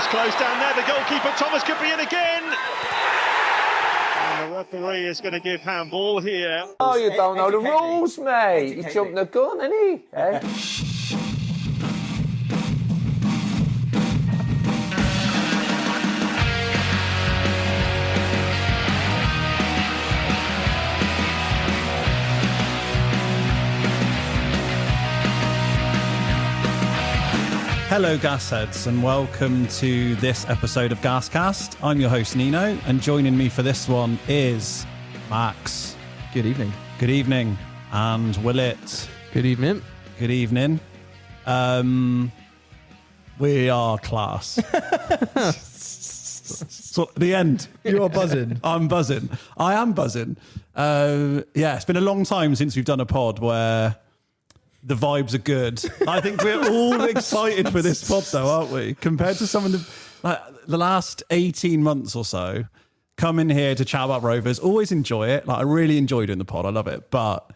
Thomas close down there. The goalkeeper, Thomas, could be in again. And the referee is going to give handball here. Oh, you don't know the rules, mate. You jumped the gun, innit? Eh? Hello, Gasheads, and welcome to this episode of GasCast. I'm your host, Neno, and joining me for this one is Max. Good evening. Good evening. And Willett. Good evening. Good evening. We are class. So the end. You are buzzing. I'm buzzing. I am buzzing. It's been a long time since we've done a pod where the vibes are good. I think we're all excited for this pod, though, aren't we? Compared to some of the last 18 months or so, coming here to chat about Rovers, always enjoy it. I really enjoy doing the pod. I love it. But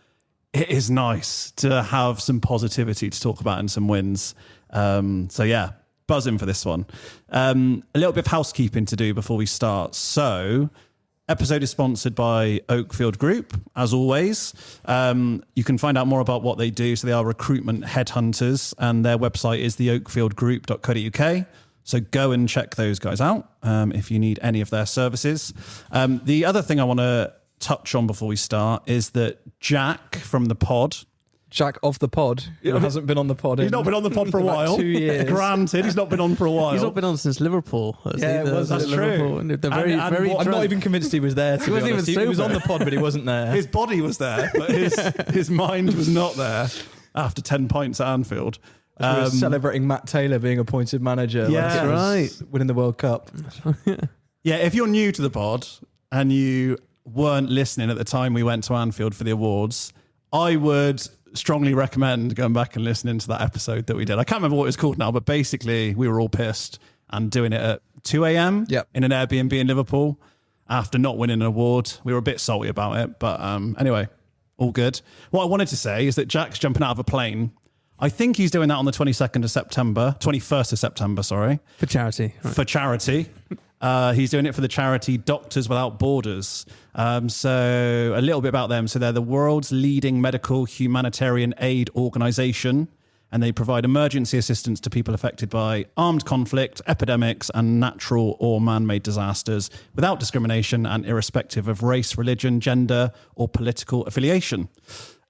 it is nice to have some positivity to talk about and some wins. Buzzing for this one. A little bit of housekeeping to do before we start. So, episode is sponsored by Oakfield Group, as always. You can find out more about what they do. So they are recruitment headhunters, and their website is theoakfieldgroup.co.uk. So go and check those guys out if you need any of their services. The other thing I want to touch on before we start is that Jack from the pod, Jack of the pod, who hasn't been on the pod. He's not been on the pod for a while. 2 years. Granted, he's not been on for a while. He's not been on since Liverpool. That's true. They're very And very I'm not even convinced he was there, to He be wasn't honest. even He was sober. on the pod, but he wasn't there. His body was there, but his mind was not there after 10 pints at Anfield. We were celebrating Matt Taylor being appointed manager. Yeah. like it was winning the World Cup. Yeah, if you're new to the pod and you weren't listening at the time we went to Anfield for the awards, I would strongly recommend going back and listening to that episode that we did. I can't remember what it was called now, but basically we were all pissed and doing it at 2 a.m. Yep. in an Airbnb in Liverpool after not winning an award. We were a bit salty about it, but anyway, all good. What I wanted to say is that Jack's jumping out of a plane. I think he's doing that on the 21st of September, sorry. for charity. Right. For charity. He's doing it for the charity Doctors Without Borders. So a little bit about them. So they're the world's leading medical humanitarian aid organisation, and they provide emergency assistance to people affected by armed conflict, epidemics, and natural or man-made disasters without discrimination and irrespective of race, religion, gender, or political affiliation.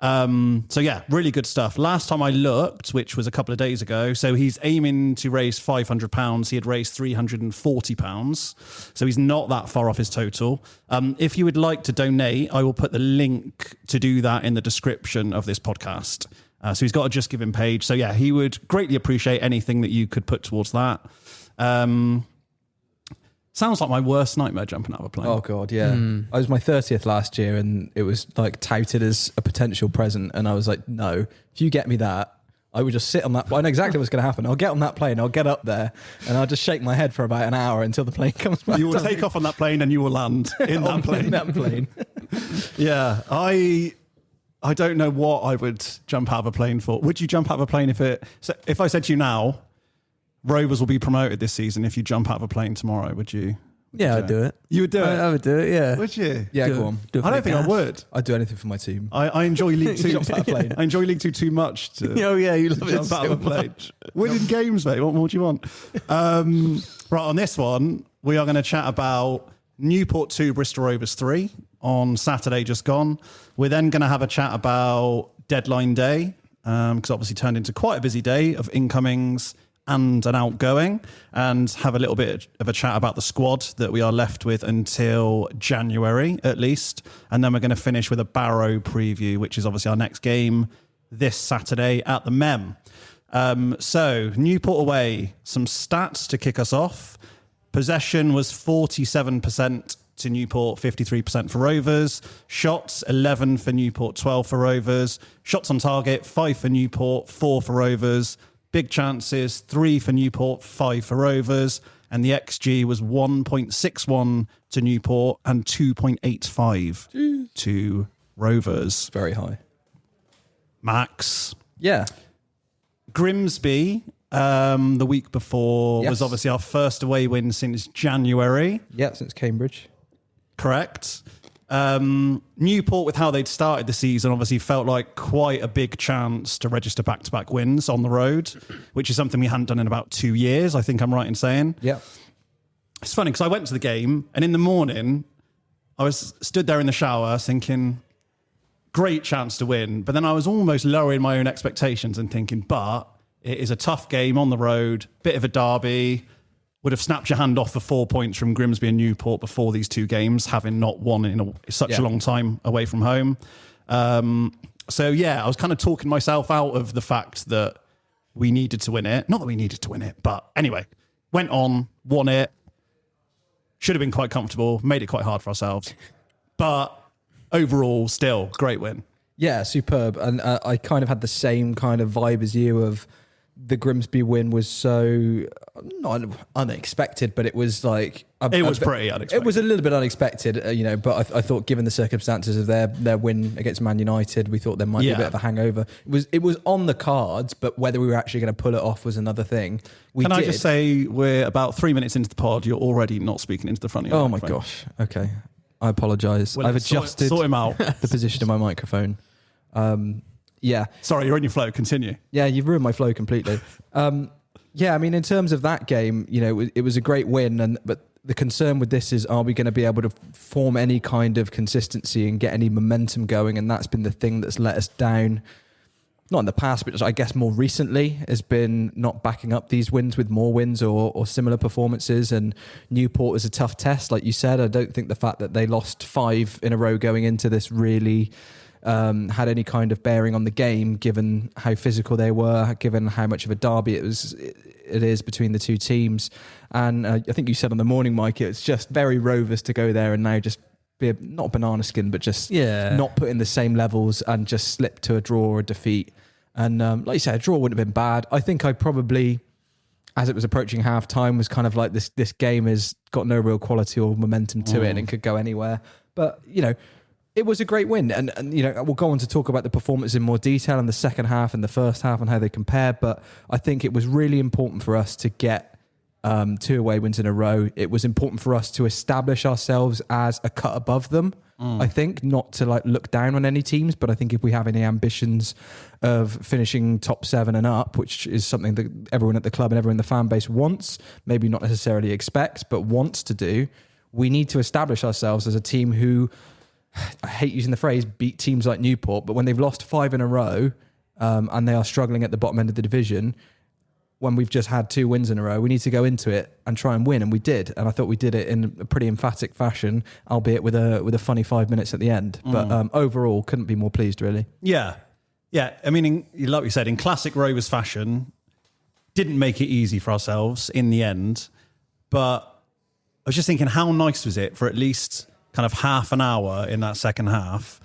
Really good stuff. Last time I looked, which was a couple of days ago, so he's aiming to raise £500. He had raised £340. So he's not that far off his total. If you would like to donate, I will put the link to do that in the description of this podcast. So he's got a Just Giving page. So yeah, he would greatly appreciate anything that you could put towards that. Sounds like my worst nightmare, jumping out of a plane. Oh, God, yeah. It was my 30th last year, and it was like touted as a potential present. And I was like, no, if you get me that, I would just sit on that. I know exactly what's going to happen. I'll get on that plane, I'll get up there, and I'll just shake my head for about an hour until the plane comes back. You will take off on that plane and you will land in that plane. In that plane. Yeah, I don't know what I would jump out of a plane for. Would you jump out of a plane if I said to you now, Rovers will be promoted this season if you jump out of a plane tomorrow, would you? Yeah, I'd do it. You would do it? I would do it, yeah. Would you? Yeah, Do go it. on. Do it for I don't the think I cash. would. I'd do anything for my team. I enjoy League Two. Jump out of a plane. I enjoy League Two too much to Oh, yeah, you love it jump out so of a plane. much. Winning games, mate. What more do you want? Right, on this one, we are going to chat about Newport 2, Bristol Rovers 3 on Saturday just gone. We're then going to have a chat about deadline day, because obviously turned into quite a busy day of incomings and an outgoing, and have a little bit of a chat about the squad that we are left with until January at least. And then we're going to finish with a Barrow preview, which is obviously our next game this Saturday at the Mem. So Newport away, some stats to kick us off. Possession was 47% to Newport, 53% for Rovers. Shots, 11 for Newport, 12 for Rovers. Shots on target, 5 for Newport, 4 for Rovers. Big chances, 3 for Newport, 5 for Rovers. And the XG was 1.61 to Newport and 2.85 to Rovers. Very high. Max. Yeah. Grimsby the week before Yes. was obviously our first away win since January. Yeah, since Cambridge. Correct. Newport, with how they'd started the season, obviously felt like quite a big chance to register back-to-back wins on the road, which is something we hadn't done in about 2 years, I think I'm right in saying. Yeah. It's funny because I went to the game and in the morning I was stood there in the shower thinking, great chance to win. But then I was almost lowering my own expectations and thinking, but it is a tough game on the road, bit of a derby. Would have snapped your hand off for 4 points from Grimsby and Newport before these two games, having not won in such a long time away from home. So yeah, I was kind of talking myself out of the fact that we needed to win it. Not that we needed to win it, but anyway, went on, won it. Should have been quite comfortable, made it quite hard for ourselves. But overall, still, great win. Yeah, superb. And I kind of had the same kind of vibe as you of the Grimsby win was so not unexpected, but it was like It was pretty unexpected. It was a little bit unexpected, but I thought given the circumstances of their win against Man United, we thought there might be a bit of a hangover. It was on the cards, but whether we were actually going to pull it off was another thing. Can I just say we're about 3 minutes into the pod, you're already not speaking into the front of your my microphone. gosh. Okay. I apologise. Well, I've adjusted sort him out. the position of my microphone. Yeah. Sorry, you're in your flow. Continue. Yeah, you've ruined my flow completely. Yeah, I mean, in terms of that game, it was a great win, but the concern with this is, are we going to be able to form any kind of consistency and get any momentum going? And that's been the thing that's let us down, not in the past, but I guess more recently, has been not backing up these wins with more wins or similar performances. And Newport is a tough test, like you said. I don't think the fact that they lost 5 in a row going into this really had any kind of bearing on the game, given how physical they were, given how much of a derby it is between the two teams. And I think you said on the morning, Mike, it's just very Rovers to go there and now just be not banana skin, but just not put in the same levels and just slip to a draw or a defeat. And like you said, a draw wouldn't have been bad. I think I probably, as it was approaching half time, was kind of like this game has got no real quality or momentum to it and could go anywhere. But, it was a great win. And we'll go on to talk about the performance in more detail in the second half and the first half and how they compare. But I think it was really important for us to get 2 away wins in a row. It was important for us to establish ourselves as a cut above them. I think not to look down on any teams, but I think if we have any ambitions of finishing top 7 and up, which is something that everyone at the club and everyone in the fan base wants, maybe not necessarily expects, but wants to do, we need to establish ourselves as a team who, I hate using the phrase, beat teams like Newport, but when they've lost 5 in a row and they are struggling at the bottom end of the division, when we've just had 2 wins in a row, we need to go into it and try and win, and we did. And I thought we did it in a pretty emphatic fashion, albeit with a funny 5 minutes at the end. But overall, couldn't be more pleased, really. Yeah. I mean, like we said, in classic Rovers fashion, didn't make it easy for ourselves in the end. But I was just thinking, how nice was it for at least kind of half an hour in that second half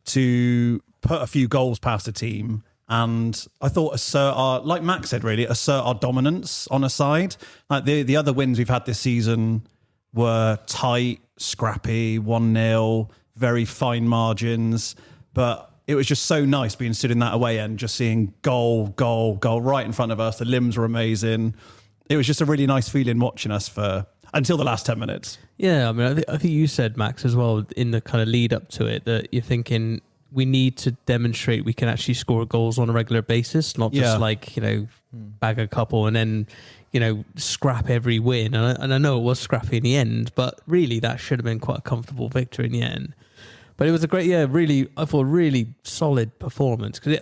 to put a few goals past the team. And I thought like Max said, really, assert our dominance on a side. Like the other wins we've had this season were tight, scrappy, 1-0, very fine margins. But it was just so nice being stood in that away end, just seeing goal right in front of us. The limbs were amazing. It was just a really nice feeling watching us until the last 10 minutes. Yeah, I mean, I think you said, Max, as well, in the kind of lead up to it, that you're thinking we need to demonstrate we can actually score goals on a regular basis, not just bag a couple and then, scrap every win. And I know it was scrappy in the end, but really that should have been quite a comfortable victory in the end. But it was a great, I thought really solid performance. Because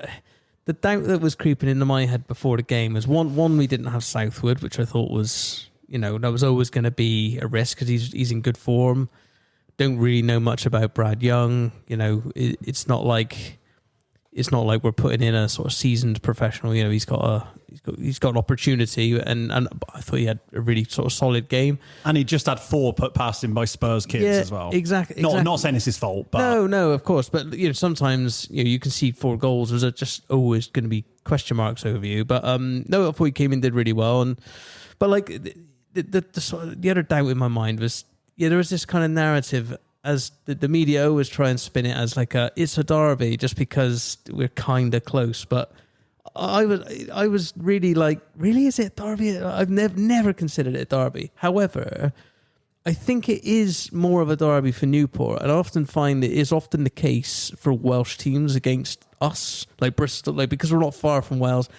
the doubt that was creeping into my head before the game was one, we didn't have Southwood, which I thought was, that was always going to be a risk because he's in good form. Don't really know much about Brad Young. It's not like we're putting in a sort of seasoned professional. He's got an opportunity, and I thought he had a really sort of solid game. And he just had 4 put past him by Spurs kids as well. Exactly. Not saying it's his fault, but no, of course. But sometimes you concede 4 goals. There's just always going to be question marks over you. But no, I thought he came in, did really well. But like the other doubt in my mind was, there was this kind of narrative as the media always try and spin it as like it's a derby just because we're kind of close. But I was really like, really, is it derby? I've never considered it a derby. However, I think it is more of a derby for Newport, and I often find it is often the case for Welsh teams against us, like Bristol, like because we're not far from Wales.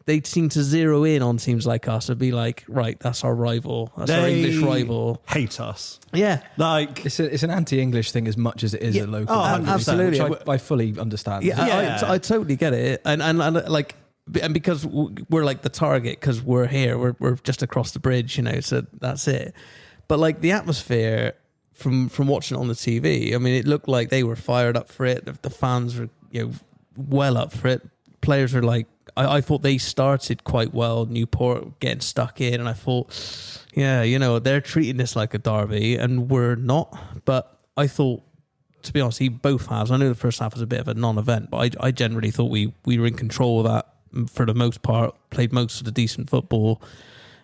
They seem to zero in on teams like us and be like, right, that's our rival. That's our English rival. Hate us. Yeah. Like It's an anti-English thing as much as it is a local. Oh, thing, absolutely. which I fully understand. Yeah, I totally get it. And like, and because we're like the target because we're here, we're just across the bridge, so that's it. But like the atmosphere from watching it on the TV, I mean, it looked like they were fired up for it. The fans were, well up for it. Players are like, I thought they started quite well, Newport getting stuck in, and I thought, they're treating this like a derby, and we're not. But I thought, to be honest, both halves, I know the first half was a bit of a non-event, but I generally thought we were in control of that for the most part, played most of the decent football,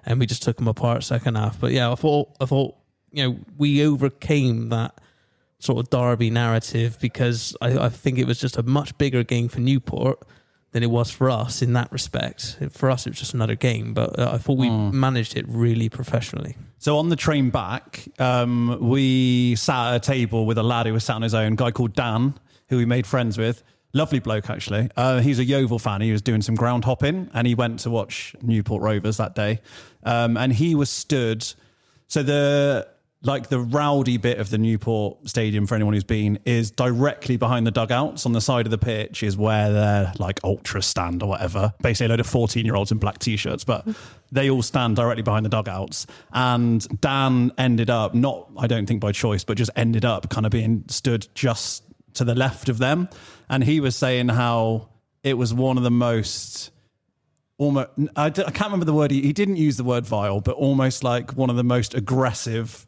and we just took them apart second half. But yeah, I thought we overcame that sort of derby narrative because I think it was just a much bigger game for Newport than it was for us in that respect. For us, it was just another game, but I thought we managed it really professionally. So on the train back, we sat at a table with a lad who was sat on his own, a guy called Dan, who we made friends with. Lovely bloke, actually. He's a Yeovil fan. He was doing some ground hopping, and he went to watch Newport Rovers that day. And he was stood... So the rowdy bit of the Newport Stadium, for anyone who's been, is directly behind the dugouts. On the side of the pitch is where their ultra stand or whatever. Basically a load of 14-year-olds in black T-shirts, but they all stand directly behind the dugouts. And Dan ended up, not, I don't think by choice, but just ended up kind of being stood just to the left of them. And he was saying how it was one of the most... almost, I can't remember the word, he didn't use the word vile, but almost like one of the most aggressive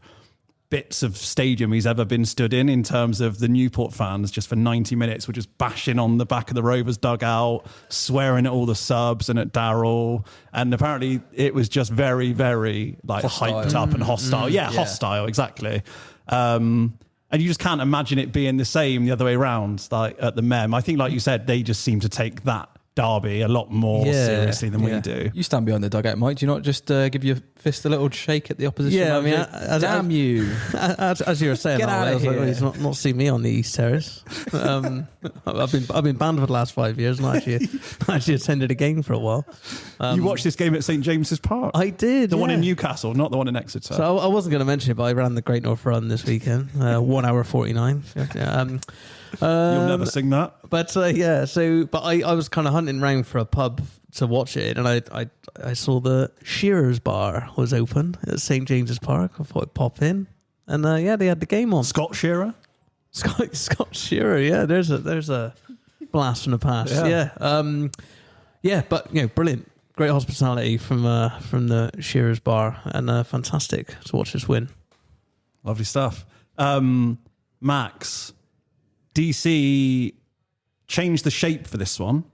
bits of stadium he's ever been stood in terms of the Newport fans just for 90 minutes were just bashing on the back of the Rovers dugout, swearing at all the subs and at Darryl. And apparently it was just very, very Hostile. hyped up and hostile. Hostile, exactly. And you just can't imagine it being the same the other way around, like at the Mem. I think, like you said, they just seem to take that derby a lot more seriously than we do. You stand behind the dugout, Mike. Do you not just give your fist a little shake at the opposition? Yeah, I manager? mean, damn you! As you were saying, Get out of here. He's not seen me on the East Terrace. I've been banned for the last 5 years, and I actually attended a game for a while. You watched this game at St James's Park? I did. The one in Newcastle, not the one in Exeter. So I wasn't going to mention it, but I ran the Great North Run this weekend, 1 hour 49. You'll never sing that. But I was kind of hunting around for a pub to watch it, and I saw the Shearer's Bar was open at St James's Park. I thought I'd pop in, and they had the game on. Scott Shearer? Scott Shearer, yeah. There's a blast from the past, yeah. But brilliant, great hospitality from the Shearer's Bar, and fantastic to watch us win. Lovely stuff. Max, DC changed the shape for this one,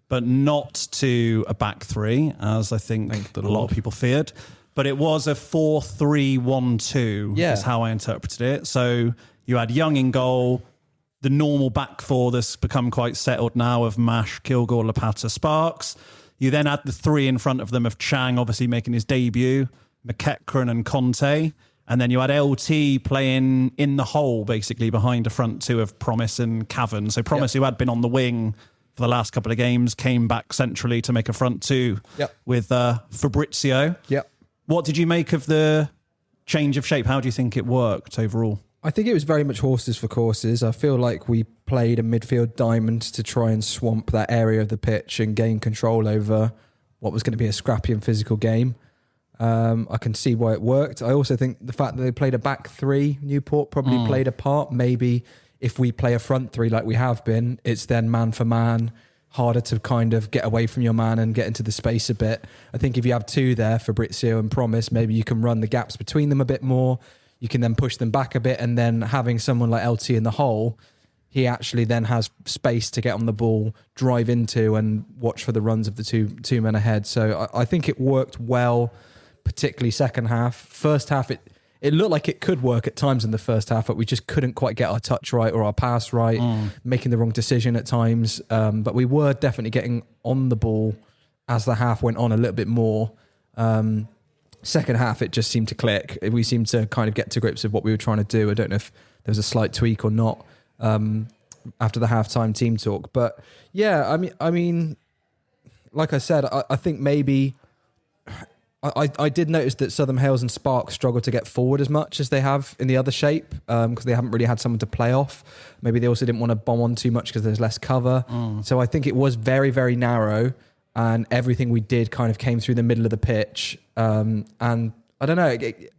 but not to a back three, as I think a lot of people feared. But it was a 4-3-1-2 is how I interpreted it. So you had Young in goal, the normal back four that's become quite settled now of Mash, Kilgore, Lapata, Sparks. You then had the three in front of them of Chang obviously making his debut, McEachran and Conte. And then you had LT playing in the hole, basically, behind a front two of Promise and Cavan. So Promise, who had been on the wing for the last couple of games, came back centrally to make a front two with Fabrizio. Yep. What did you make of the change of shape? How do you think it worked overall? I think it was very much horses for courses. I feel like we played a midfield diamond to try and swamp that area of the pitch and gain control over what was going to be a scrappy and physical game. I can see why it worked. I also think the fact that they played a back three, Newport probably played a part. Maybe if we play a front three like we have been, it's then man for man, harder to kind of get away from your man and get into the space a bit. I think if you have two there, Fabrizio and Promise, maybe you can run the gaps between them a bit more. You can then push them back a bit, and then having someone like LT in the hole, he actually then has space to get on the ball, drive into, and watch for the runs of the two men ahead. So I think it worked well, particularly second half. First half, it it looked like it could work at times in the first half, but we just couldn't quite get our touch right or our pass right, making the wrong decision at times. But we were definitely getting on the ball as the half went on a little bit more. Second half, it just seemed to click. We seemed to kind of get to grips with what we were trying to do. I don't know if there was a slight tweak or not after the halftime team talk. But yeah, I mean, like I said, I think maybe I did notice that Southern Hales and Sparks struggle to get forward as much as they have in the other shape because they haven't really had someone to play off. Maybe they also didn't want to bomb on too much because there's less cover. So I think it was very, very narrow, and everything we did kind of came through the middle of the pitch. And I don't know.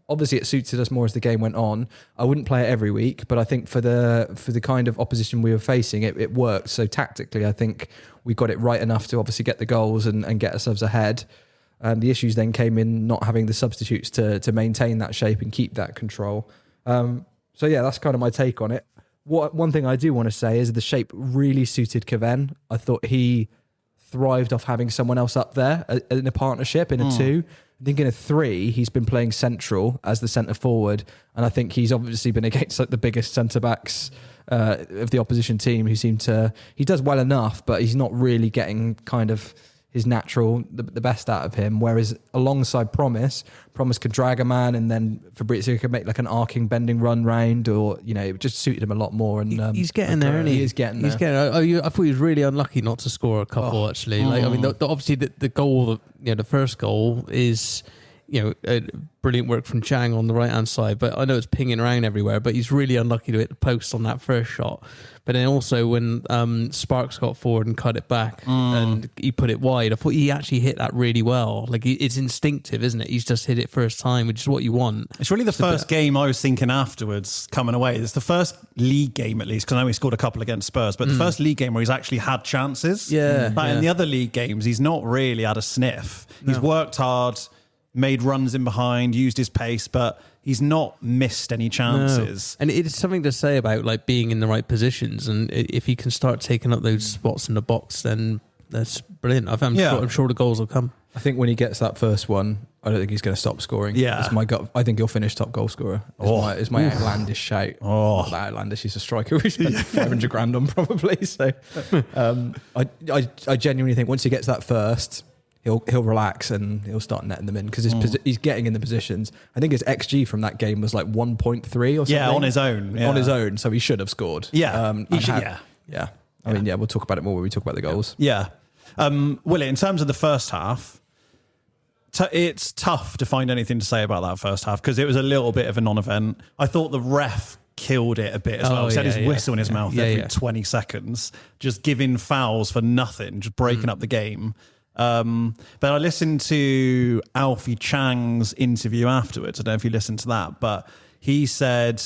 Obviously, it suited us more as the game went on. I wouldn't play it every week, but I think for the kind of opposition we were facing, it worked. So tactically, I think we got it right enough to obviously get the goals and get ourselves ahead. The issues then came in not having the substitutes to maintain that shape and keep that control. So yeah, that's kind of my take on it. One thing I do want to say is the shape really suited Caven. I thought he thrived off having someone else up there in a partnership, in a two. I think in a three, he's been playing central as the centre forward. And I think he's obviously been against like the biggest centre backs of the opposition team who he does well enough, but he's not really getting kind of his natural, the best out of him. Whereas alongside Promise could drag a man, and then Fabrizio could make like an arcing, bending run round, or it just suited him a lot more. And he's getting there, isn't he? He is getting there. I thought he was really unlucky not to score a couple. Actually, obviously the goal, the first goal is brilliant work from Chang on the right hand side, but I know it's pinging around everywhere. But he's really unlucky to hit the post on that first shot. But then also when Sparks got forward and cut it back and he put it wide, I thought he actually hit that really well. Like it's instinctive, isn't it? He's just hit it first time, which is what you want. It's really the first game I was thinking afterwards coming away. It's the first league game, at least, because I know he scored a couple against Spurs, but the first league game where he's actually had chances. In the other league games, he's not really had a sniff. No. He's worked hard, made runs in behind, used his pace, but he's not missed any chances. No. And it's something to say about like being in the right positions, and if he can start taking up those spots in the box, then that's brilliant. I'm sure the goals will come. I think when he gets that first one, I don't think he's going to stop scoring. Yeah, it's my gut. I think he'll finish top goal scorer. It's my outlandish shout. Not that outlandish. He's a striker we spent 500 grand on probably. So I genuinely think once he gets that first, he'll relax and he'll start netting them in because he's getting in the positions. I think his XG from that game was like 1.3 or something. Yeah, on his own. Yeah. On his own, so he should have scored. Yeah, Yeah. I mean, we'll talk about it more when we talk about the goals. Yeah. Willett, in terms of the first half, it's tough to find anything to say about that first half because it was a little bit of a non-event. I thought the ref killed it a bit as well. He had his whistle in his mouth every 20 seconds, just giving fouls for nothing, just breaking up the game. But I listened to Alfie Chang's interview afterwards. I don't know if you listened to that, but he said,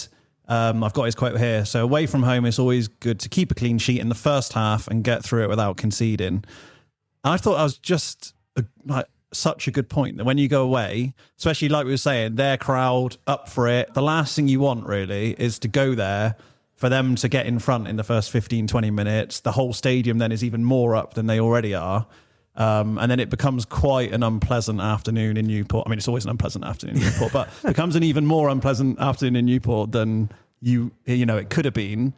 I've got his quote here. So away from home, it's always good to keep a clean sheet in the first half and get through it without conceding. And I thought that was just such a good point that when you go away, especially like we were saying, their crowd up for it. The last thing you want really is to go there for them to get in front in the first 15, 20 minutes. The whole stadium then is even more up than they already are. And then it becomes quite an unpleasant afternoon in Newport. I mean, it's always an unpleasant afternoon in Newport, but it becomes an even more unpleasant afternoon in Newport than it could have been.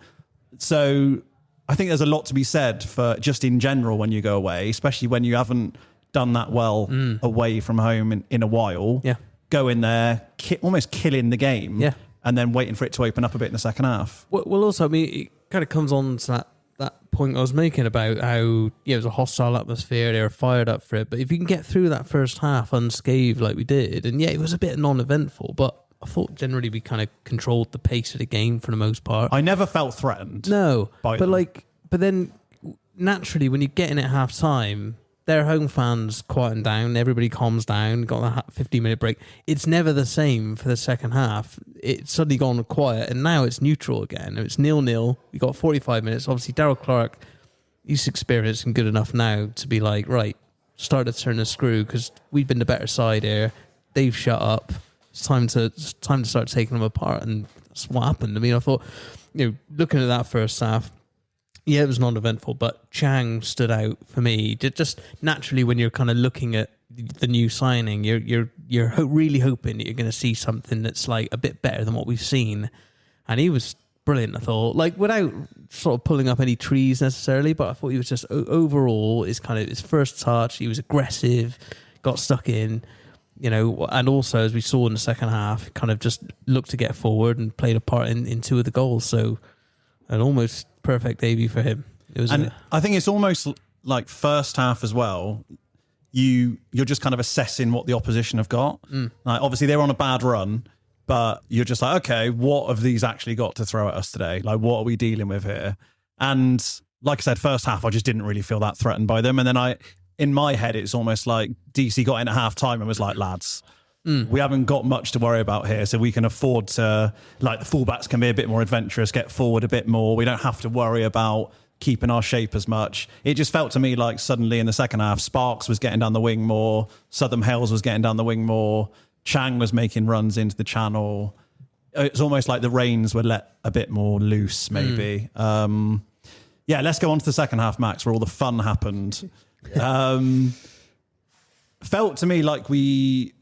So I think there's a lot to be said for just in general when you go away, especially when you haven't done that well away from home in a while. Yeah. Go in there, almost killing the game, and then waiting for it to open up a bit in the second half. Well, also, I mean, it kind of comes on to that point I was making about how it was a hostile atmosphere, they were fired up for it, but if you can get through that first half unscathed like we did, and it was a bit non-eventful, but I thought generally we kind of controlled the pace of the game for the most part. I never felt threatened. No, but then naturally when you get in at half time, their home fans quieten down, everybody calms down, got a 15-minute break. It's never the same for the second half. It's suddenly gone quiet, and now it's neutral again. It's 0-0. We got 45 minutes. Obviously, Darryl Clark, he's experienced and good enough now to be like, right, start to turn the screw because we've been the better side here. They've shut up. It's time to start taking them apart, and that's what happened. I mean, I thought, looking at that first half, Yeah, it was non-eventful, but Chang stood out for me. Just naturally, when you're kind of looking at the new signing, you're really hoping that you're going to see something that's like a bit better than what we've seen. And he was brilliant, I thought. Like without sort of pulling up any trees necessarily, but I thought he was just overall is kind of his first touch. He was aggressive, got stuck in, and also as we saw in the second half, kind of just looked to get forward and played a part in two of the goals. So an almost perfect debut for him. I think it's almost like first half as well. You're just kind of assessing what the opposition have got. Like obviously they're on a bad run, but you're just like, okay, what have these actually got to throw at us today? Like, what are we dealing with here? And like I said, first half, I just didn't really feel that threatened by them. And then in my head, it's almost like DC got in at half time and was like, lads, we haven't got much to worry about here. So we can afford to, like the fullbacks can be a bit more adventurous, get forward a bit more. We don't have to worry about keeping our shape as much. It just felt to me like suddenly in the second half, Sparks was getting down the wing more. Southern Hales was getting down the wing more. Chang was making runs into the channel. It's almost like the reins were let a bit more loose, maybe. Let's go on to the second half, Max, where all the fun happened. Felt to me like we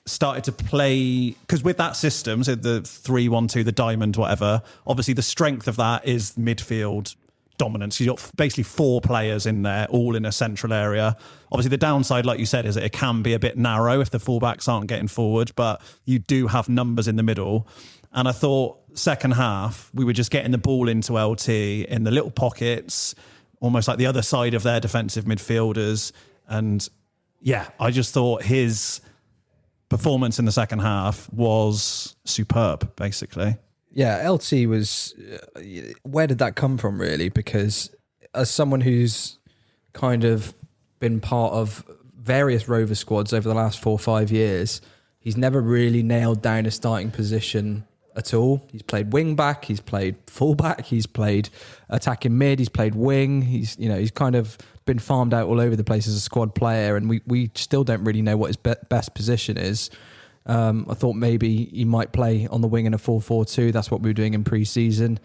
started to play, because with that system, so the 3-1-2, the diamond, whatever, obviously the strength of that is midfield dominance. You've got basically 4 players in there, all in a central area. Obviously, the downside, like you said, is that it can be a bit narrow if the fullbacks aren't getting forward, but you do have numbers in the middle. And I thought second half, we were just getting the ball into LT in the little pockets, almost like the other side of their defensive midfielders. And yeah, I just thought his performance in the second half was superb, basically. Yeah, LT was... where did that come from, really? Because as someone who's kind of been part of various Rover squads over the last 4 or 5 years, he's never really nailed down a starting position at all. He's played wing back, he's played full back, he's played attacking mid, he's played wing. He's kind of been farmed out all over the place as a squad player, and we still don't really know what his best position is. I thought maybe he might play on the wing in a 4-4-2. That's what we were doing in pre-season.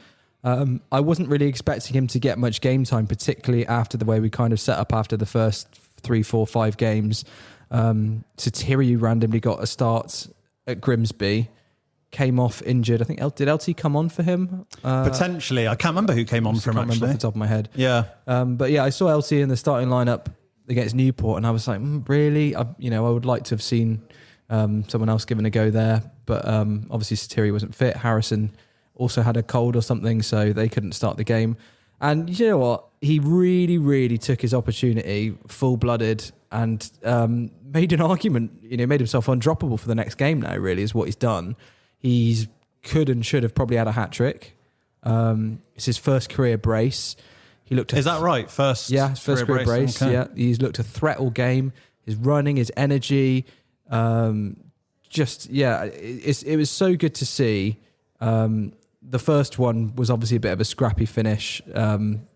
I wasn't really expecting him to get much game time, particularly after the way we kind of set up after the first 3, 4, 5 games. Satiri randomly got a start at Grimsby, came off injured. I think, did LT come on for him? Potentially. I can't remember who came on for him, actually. Off the top of my head. Yeah. But yeah, I saw LT in the starting lineup against Newport, and I was like, really? I would like to have seen someone else given a go there, but obviously Satiri wasn't fit. Harrison also had a cold or something, so they couldn't start the game. And you know what? He really, really took his opportunity, full-blooded, and made an argument. Made himself undroppable for the next game. Now, really, is what he's done. He's could and should have probably had a hat trick. It's his first career brace. He looked. Is that right? His first career brace. Okay. Yeah, he's looked a threat all game. His running, his energy. It was so good to see. The first one was obviously a bit of a scrappy finish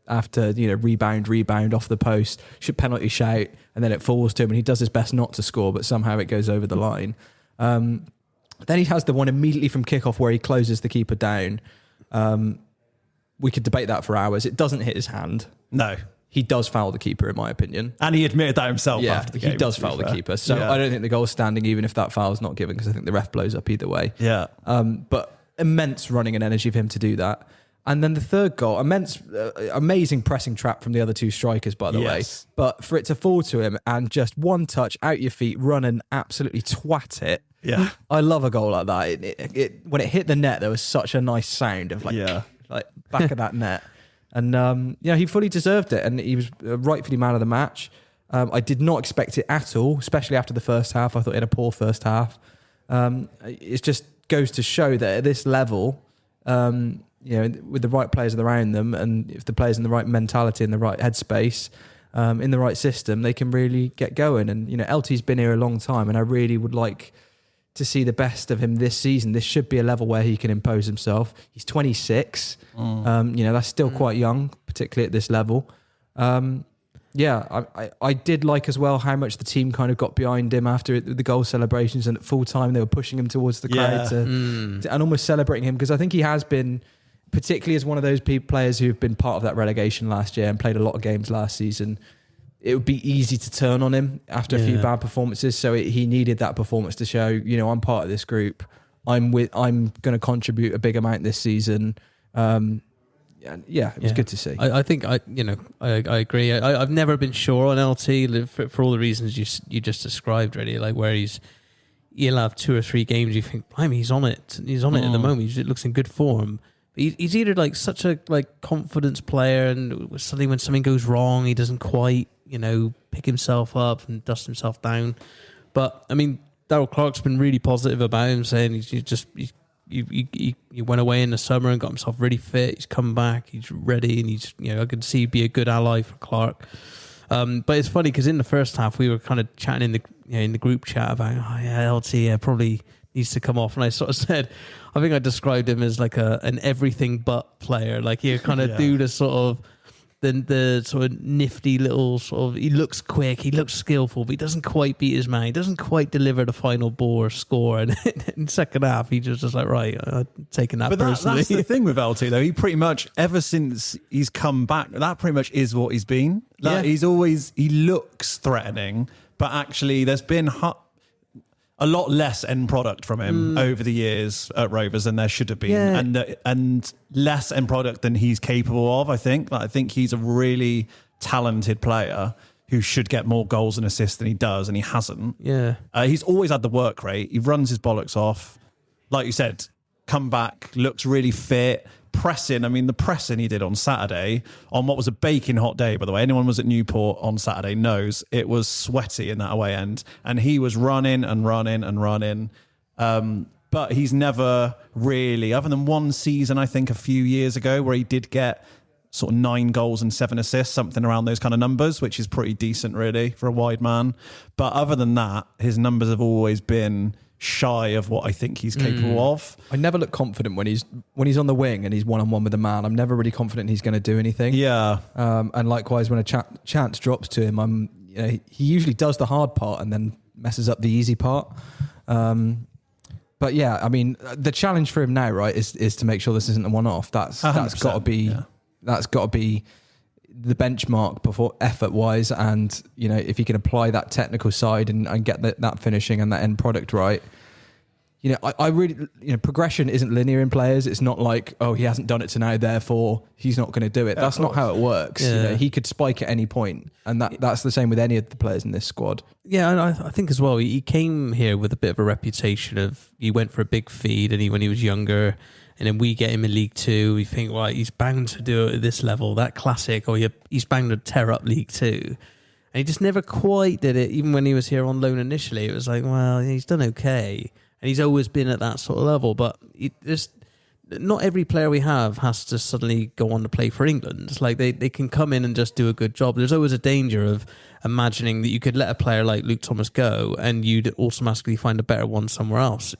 after rebound off the post, penalty shout, and then it falls to him and he does his best not to score, but somehow it goes over the line. Then he has the one immediately from kickoff where he closes the keeper down. We could debate that for hours. It doesn't hit his hand. No. He does foul the keeper, in my opinion. And he admitted that himself after the game. He does foul the keeper. So I don't think the goal's standing, even if that foul's not given, because I think the ref blows up either way. Yeah. But immense running and energy for him to do that. And then the third goal, amazing pressing trap from the other 2 strikers, by the way. But for it to fall to him and just one touch, out your feet, run and absolutely twat it. Yeah. I love a goal like that. It when it hit the net, there was such a nice sound of like back of that net. And he fully deserved it, and he was rightfully man of the match. I did not expect it at all, especially after the first half. I thought he had a poor first half. It just goes to show that at this level, with the right players around them, and if the players in the right mentality, in the right headspace, in the right system, they can really get going. And LT's been here a long time, and I really would like to see the best of him this season. This should be a level where he can impose himself. He's 26. That's still quite young, particularly at this level. I did like as well how much the team kind of got behind him after the goal celebrations, and at full time they were pushing him towards the crowd and almost celebrating him, because I think he has been particularly as one of those players who have been part of that relegation last year and played a lot of games last season, it would be easy to turn on him after a few bad performances. So he needed that performance to show, I'm part of this group. I'm going to contribute a big amount this season. It was good to see. I think I agree. I've never been sure on LT for all the reasons you just described. Really, like where he'll have 2 or 3 games you think, blimey, he's on it. He's on it at the moment. He looks in good form. He's either like such a confidence player, and suddenly when something goes wrong, he doesn't quite pick himself up and dust himself down. But I mean, Darryl Clark's been really positive about him, saying he went away in the summer and got himself really fit. He's come back, he's ready, and he's I could see he'd be a good ally for Clark. But it's funny because in the first half we were kind of chatting in the group chat about LT probably needs to come off, and I sort of said, I think I described him as like an everything but player. Like he'll kind of do the sort of the sort of nifty little sort of, he looks quick, he looks skillful, but he doesn't quite beat his man. He doesn't quite deliver the final ball or score. And in the second half, he just like, right, I'm taking that personally. That's the thing with LT, though. He pretty much, ever since he's come back, that pretty much is what he's been. Like, he looks threatening, but actually there's been a lot less end product from him over the years at Rovers than there should have been, and less end product than he's capable of. I think he's a really talented player who should get more goals and assists than he does, and he hasn't. He's always had the work rate. He runs his bollocks off, like you said. Come back, looks really fit. Pressing, I mean, the pressing he did on Saturday, on what was a baking hot day, by the way. Anyone was at Newport on Saturday knows it was sweaty in that away end. And he was running and running and running. But he's never really, other than one season, I think, a few years ago, where he did get sort of 9 goals and 7 assists, something around those kind of numbers, which is pretty decent, really, for a wide man. But other than that, his numbers have always been shy of what I think he's capable of. I never look confident when he's on the wing and he's one-on-one with a man. I'm never really confident he's going to do anything. And likewise, when a chance drops to him, he usually does the hard part and then messes up the easy part. But yeah, I mean, the challenge for him now, right, is to make sure this isn't a one-off. That's got to be the benchmark before effort-wise, and if he can apply that technical side and get that finishing and that end product right. I really, progression isn't linear in players. It's not like, he hasn't done it to now, therefore he's not going to do it. That's not how it works. He could spike at any point, and that's the same with any of the players in this squad. Yeah, and I think as well, he came here with a bit of a reputation of, he went for a big feed, and when he was younger. And then we get him in League Two. We think, right, he's bound to do it at this level. That classic, he's bound to tear up League Two. And he just never quite did it. Even when he was here on loan initially, it was like, well, he's done okay. And he's always been at that sort of level. But not every player we have has to suddenly go on to play for England. It's like they can come in and just do a good job. There's always a danger of imagining that you could let a player like Luke Thomas go and you'd automatically find a better one somewhere else.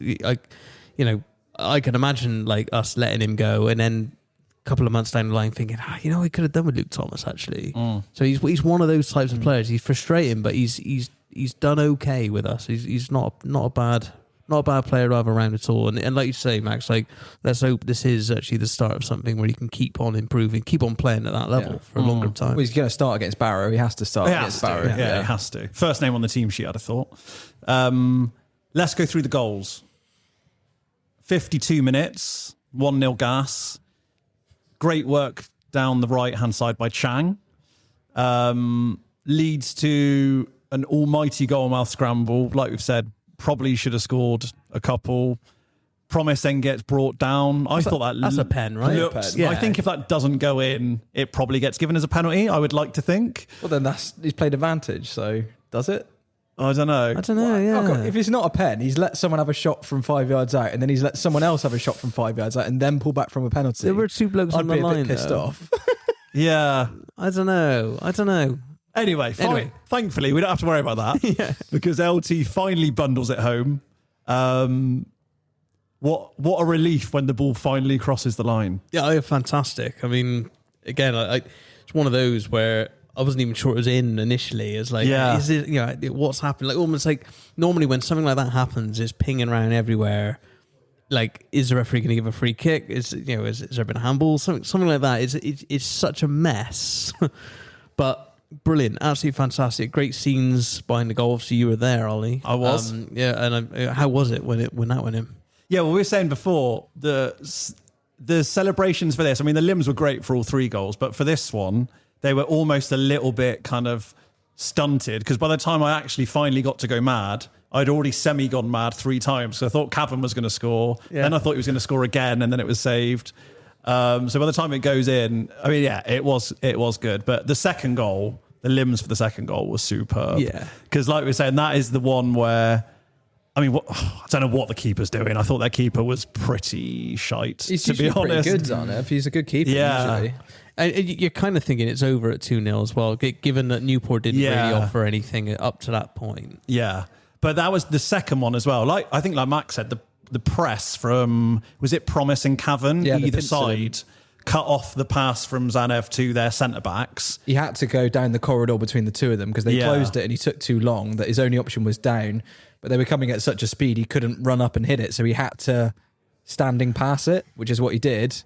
I can imagine like us letting him go and then a couple of months down the line thinking, we could have done with Luke Thomas actually. So he's one of those types of players. He's frustrating, but he's done okay with us. He's not a bad player to have around at all. And like you say, Max, like let's hope this is actually the start of something where he can keep on improving, keep on playing at that level for a longer time. Well, he's going to start against Barrow. He has to start against Barrow. Yeah, he has to. First name on the team sheet, I'd have thought. Let's go through the goals. 52 minutes, 1-0 Gas. Great work down the right-hand side by Chang. Leads to an almighty goal-mouth scramble. Like we've said, probably should have scored a couple. Promise then gets brought down. I thought that's a pen, right? I think if that doesn't go in, it probably gets given as a penalty, I would like to think. Well, then he's played advantage, so does it? I don't know. Yeah. If it's not a pen, he's let someone have a shot from 5 yards out, and then he's let someone else have a shot from 5 yards out, and then pull back from a penalty. There were 2 blokes on the line. I'd be a bit pissed off. Yeah. I don't know. Anyway, thankfully, we don't have to worry about that because LT finally bundles it home. What a relief when the ball finally crosses the line. Yeah, fantastic. I mean, again, it's one of those where I wasn't even sure it was in initially. It's like, is it, what's happened? Like almost like normally when something like that happens, it's pinging around everywhere. like, is the referee going to give a free kick? Is there been a handball? Something like that. It's such a mess, but brilliant, absolutely fantastic. Great scenes behind the goal. Obviously, you were there, Ollie. I was. How was it when that went in? Yeah, well, we were saying before the celebrations for this. I mean, the limbs were great for all 3 goals, but for this one, they were almost a little bit kind of stunted because by the time I actually finally got to go mad, I'd already gone mad 3 times. So I thought Cavan was going to score. Yeah. Then I thought he was going to score again, and then it was saved. So by the time it goes in, I mean, yeah, it was good. But the second goal, the limbs for the second goal was superb. Yeah, because like we were saying, that is the one where. I mean, I don't know what the keeper's doing. I thought that keeper was pretty shite, He's to be honest. pretty good, Arnev. He's a good keeper, Yeah. usually. And you're kind of thinking it's over at 2-0 as well, given that Newport didn't really offer anything up to that point. Yeah. But that was the second one as well. Like I think, like Max said, the press from, was it Promise and Cavan, either side, cut off the pass from Zanev to their centre-backs. He had to go down the corridor between the two of them because they closed it and he took too long that his only option was down. But they were coming at such a speed he couldn't run up and hit it, so he had to standing pass it, which is what he did.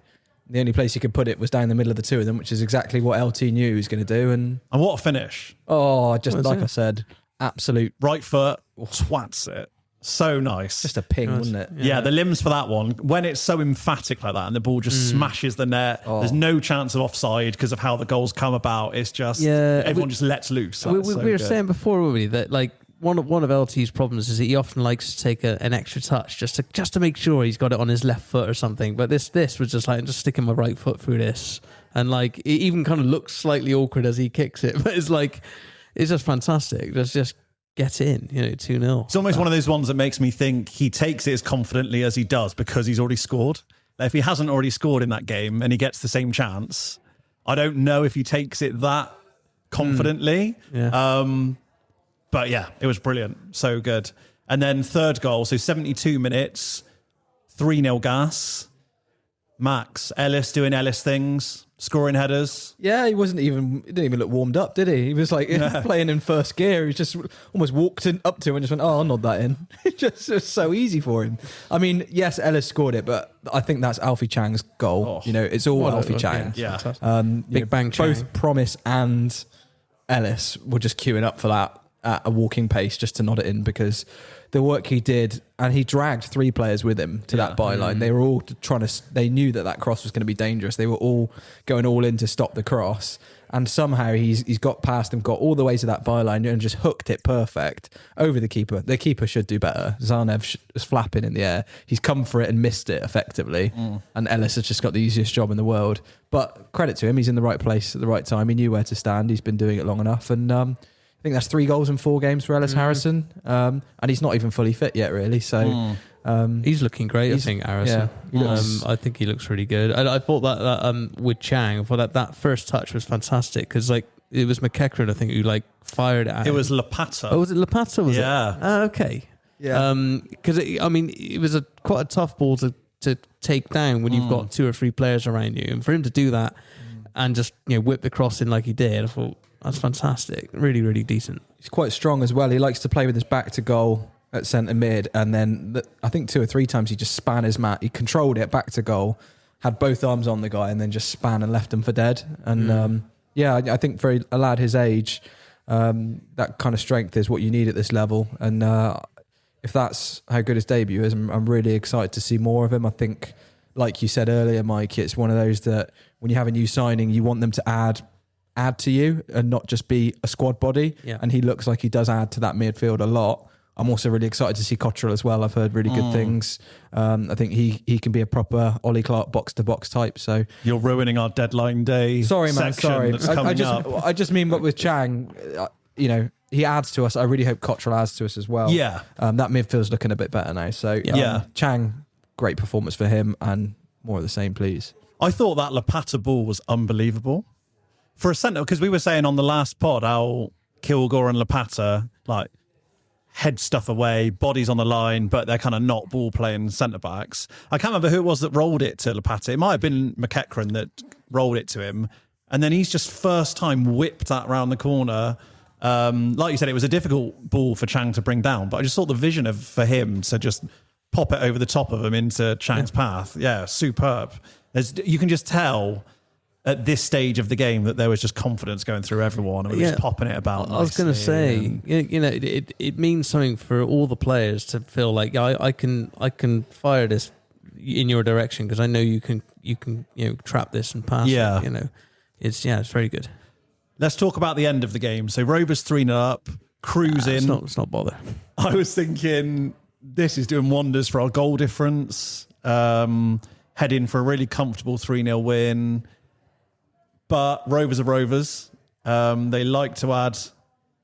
The only place he could put it was down the middle of the two of them, which is exactly what LT knew he was going to do. And what a finish. Just like I said, absolute right foot, twats it. So nice. Just a ping, wasn't it? Yeah, the limbs for that one, when it's so emphatic like that and the ball just smashes the net, there's no chance of offside because of how the goals come about. It's just, everyone just lets loose. We were saying before, really, that like one of LT's problems is that he often likes to take an extra touch just to make sure he's got it on his left foot or something. But this was just like, just sticking my right foot through this. And like, it even kind of looks slightly awkward as he kicks it. But it's like, it's just fantastic. Just get in, 2-0. It's almost one of those ones that makes me think he takes it as confidently as he does because he's already scored. Like if he hasn't already scored in that game and he gets the same chance, I don't know if he takes it that confidently. But yeah, it was brilliant. So good. And then third goal, so 72 minutes, 3-0 Gas. Max, Ellis doing Ellis things, scoring headers. Yeah, he didn't even look warmed up, did he? He was like playing in first gear. He just almost walked up to him and just went, I'll nod that in. It's just so easy for him. I mean, yes, Ellis scored it, but I think that's Alfie Chang's goal. It's all Alfie Chang. Yeah. Big bang Chang. Both Promise and Ellis were just queuing up for that at a walking pace just to nod it in because the work he did, and he dragged 3 players with him to that byline. They were all they knew that cross was going to be dangerous. They were all going all in to stop the cross. And somehow he's got past them, got all the way to that byline and just hooked it perfect over the keeper. The keeper should do better. Zanev was flapping in the air. He's come for it and missed it effectively. And Ellis has just got the easiest job in the world. But credit to him, he's in the right place at the right time. He knew where to stand. He's been doing it long enough. And I think that's 3 goals in 4 games for Ellis Harrison. And he's not even fully fit yet, really. So he's looking great, I think, Harrison. Yeah, I think he looks really good. I thought that with Chang, I thought that first touch was fantastic because like it was McEachran, I think, who like fired it out. It was Lapata. Oh, was it Lapata? Was it? Okay. Yeah. Because it was quite a tough ball to take down when you've got 2 or 3 players around you, and for him to do that and just whip the cross in like he did, I thought that's fantastic. Really, really decent. He's quite strong as well. He likes to play with his back to goal at centre mid, and then I think 2 or 3 times he just span his mat. He controlled it back to goal, had both arms on the guy, and then just span and left him for dead. And I think for a lad his age, that kind of strength is what you need at this level. And if that's how good his debut is, I'm really excited to see more of him. I think, like you said earlier, Mike, it's one of those that when you have a new signing, you want them to add to you and not just be a squad body. Yeah. And he looks like he does add to that midfield a lot. I'm also really excited to see Cottrell as well. I've heard really good things. I think he can be a proper Ollie Clark box-to-box type. So you're ruining our deadline day. Sorry, man. Sorry. I just mean, but with Chang, he adds to us. I really hope Cottrell adds to us as well. Yeah. That midfield's looking a bit better now. So Chang, great performance for him, and more of the same, please. I thought that Lapata ball was unbelievable. For a centre, because we were saying on the last pod how Kilgore and Lapata like head stuff away, bodies on the line, but they're kind of not ball playing centre backs. I can't remember who it was that rolled it to Lapata. It might have been McEachran that rolled it to him, and then he's just first time whipped that round the corner. Like you said, it was a difficult ball for Chang to bring down, but I just thought the vision for him to just pop it over the top of him into Chang's path. Yeah, superb. You can just tell at this stage of the game that there was just confidence going through everyone, and we were just popping it about. I was going to say, it means something for all the players to feel like I can fire this in your direction because I know you can trap this and pass. Yeah, it's very good. Let's talk about the end of the game. So Rovers 3-0 up, cruising. Let's not bother. I was thinking this is doing wonders for our goal difference. Heading for a really comfortable 3-0 win. But Rovers are Rovers. They like to add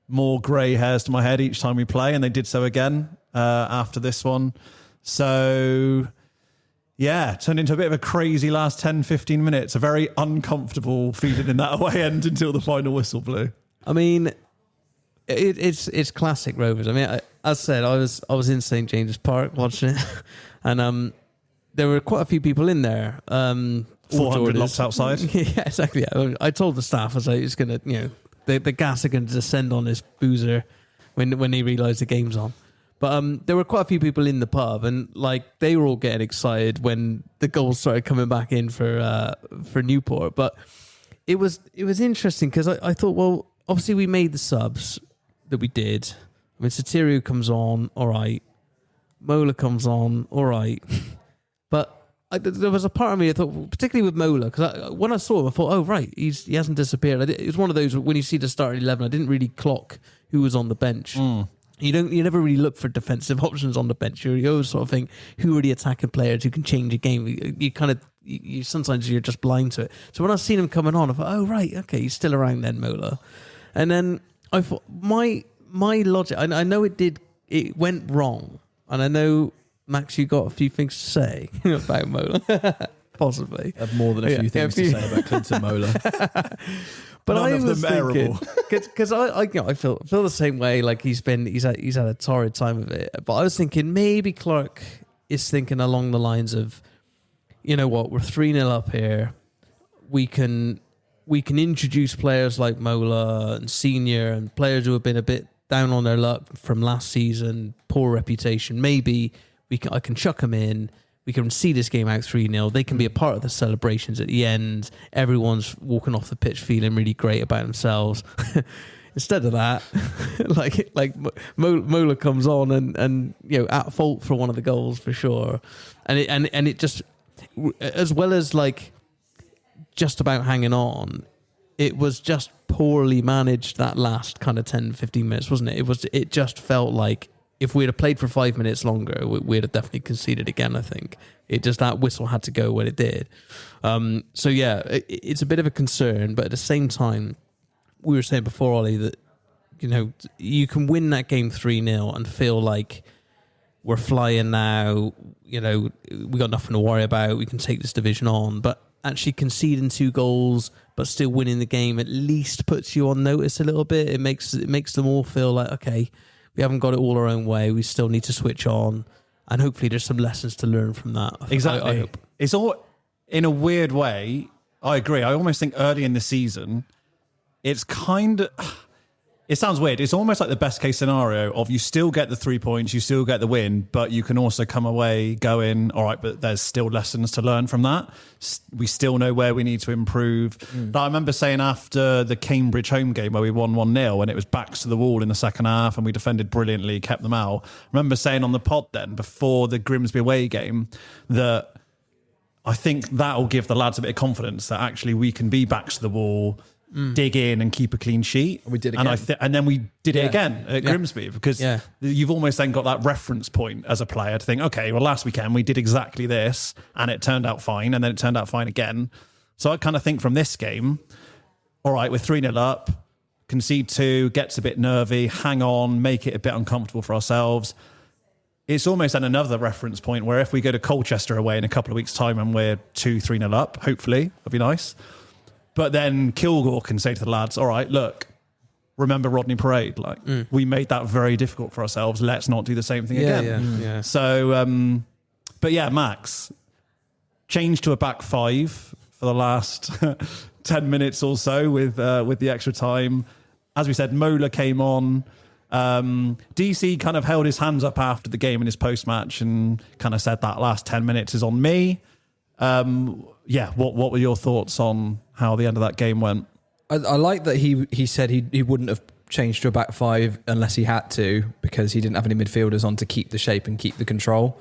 more grey hairs to my head each time we play, and they did so again after this one. So, yeah, turned into a bit of a crazy last 10, 15 minutes. A very uncomfortable feeling in that away end until the final whistle blew. I mean, it's classic Rovers. I mean, as I said, I was in St James's Park watching it, and there were quite a few people in there. 400 locked outside. Yeah, exactly. I told the staff, I was like, it's going to, the gas are going to descend on this boozer when they realise the game's on. But there were quite a few people in the pub, and like they were all getting excited when the goals started coming back in for Newport. But it was interesting because I thought, well, obviously we made the subs that we did. I mean, Sotirio comes on, all right. Mola comes on, all right. But there was a part of me I thought, particularly with Mola, because when I saw him, I thought, oh, right, he hasn't disappeared. It was one of those, when you see the starting 11, I didn't really clock who was on the bench. You never really look for defensive options on the bench. You always sort of think, who are the attacking players who can change a game? You sometimes you're just blind to it. So when I seen him coming on, I thought, oh, right, okay, he's still around then, Mola. And then I thought, my logic, I know it went wrong. And I know, Max, you got a few things to say about Mola, possibly. I have more than a few things to say about Clinton Mola. But None I of was them thinking, because I feel the same way. Like he's had a torrid time of it. But I was thinking maybe Clark is thinking along the lines of, you know what, we're 3-0 up here. We can introduce players like Mola and Senior and players who have been a bit down on their luck from last season, poor reputation. Maybe I can chuck them in. We can see this game out 3-0. They can be a part of the celebrations at the end. Everyone's walking off the pitch feeling really great about themselves. Instead of that, like Mola comes on and at fault for one of the goals for sure, and it just, as well as like just about hanging on, it was just poorly managed that last kind of 10-15 minutes, wasn't it? It just felt like if we'd have played for 5 minutes longer, we'd have definitely conceded again, I think. That whistle had to go when it did. So yeah, it's a bit of a concern, but at the same time, we were saying before, Ollie, that you can win that game 3-0 and feel like we're flying now, we got nothing to worry about, we can take this division on, but actually conceding 2 goals but still winning the game at least puts you on notice a little bit. It makes them all feel like, okay, we haven't got it all our own way. We still need to switch on, and hopefully there's some lessons to learn from that. Exactly. I hope. It's all, in a weird way, I agree. I almost think early in the season, it's kind of, it sounds weird. It's almost like the best case scenario of you still get the 3 points, you still get the win, but you can also come away going, all right, but there's still lessons to learn from that. We still know where we need to improve. I remember saying after the Cambridge home game where we won 1-0 and it was backs to the wall in the second half and we defended brilliantly, kept them out. I remember saying on the pod then, before the Grimsby away game, that I think that'll give the lads a bit of confidence that actually we can be backs to the wall, dig in and keep a clean sheet. We did again. And then we did it again at Grimsby, because you've almost then got that reference point as a player to think, okay, well, last weekend we did exactly this and it turned out fine, and then it turned out fine again. So I kind of think from this game, all right, we're 3-0 up, concede 2, gets a bit nervy, hang on, make it a bit uncomfortable for ourselves. It's almost then another reference point where if we go to Colchester away in a couple of weeks' time and we're 2-3-0 up, hopefully, that'd be nice. But then Kilgore can say to the lads, all right, look, remember Rodney Parade? We made that very difficult for ourselves. Let's not do the same thing again. Yeah. So, but yeah, Max, change to a back 5 for the last 10 minutes or so with the extra time. As we said, Mola came on. DC kind of held his hands up after the game in his post-match and kind of said that last 10 minutes is on me. What were your thoughts on how the end of that game went? I like that he said he wouldn't have changed to a back five unless he had to, because he didn't have any midfielders on to keep the shape and keep the control.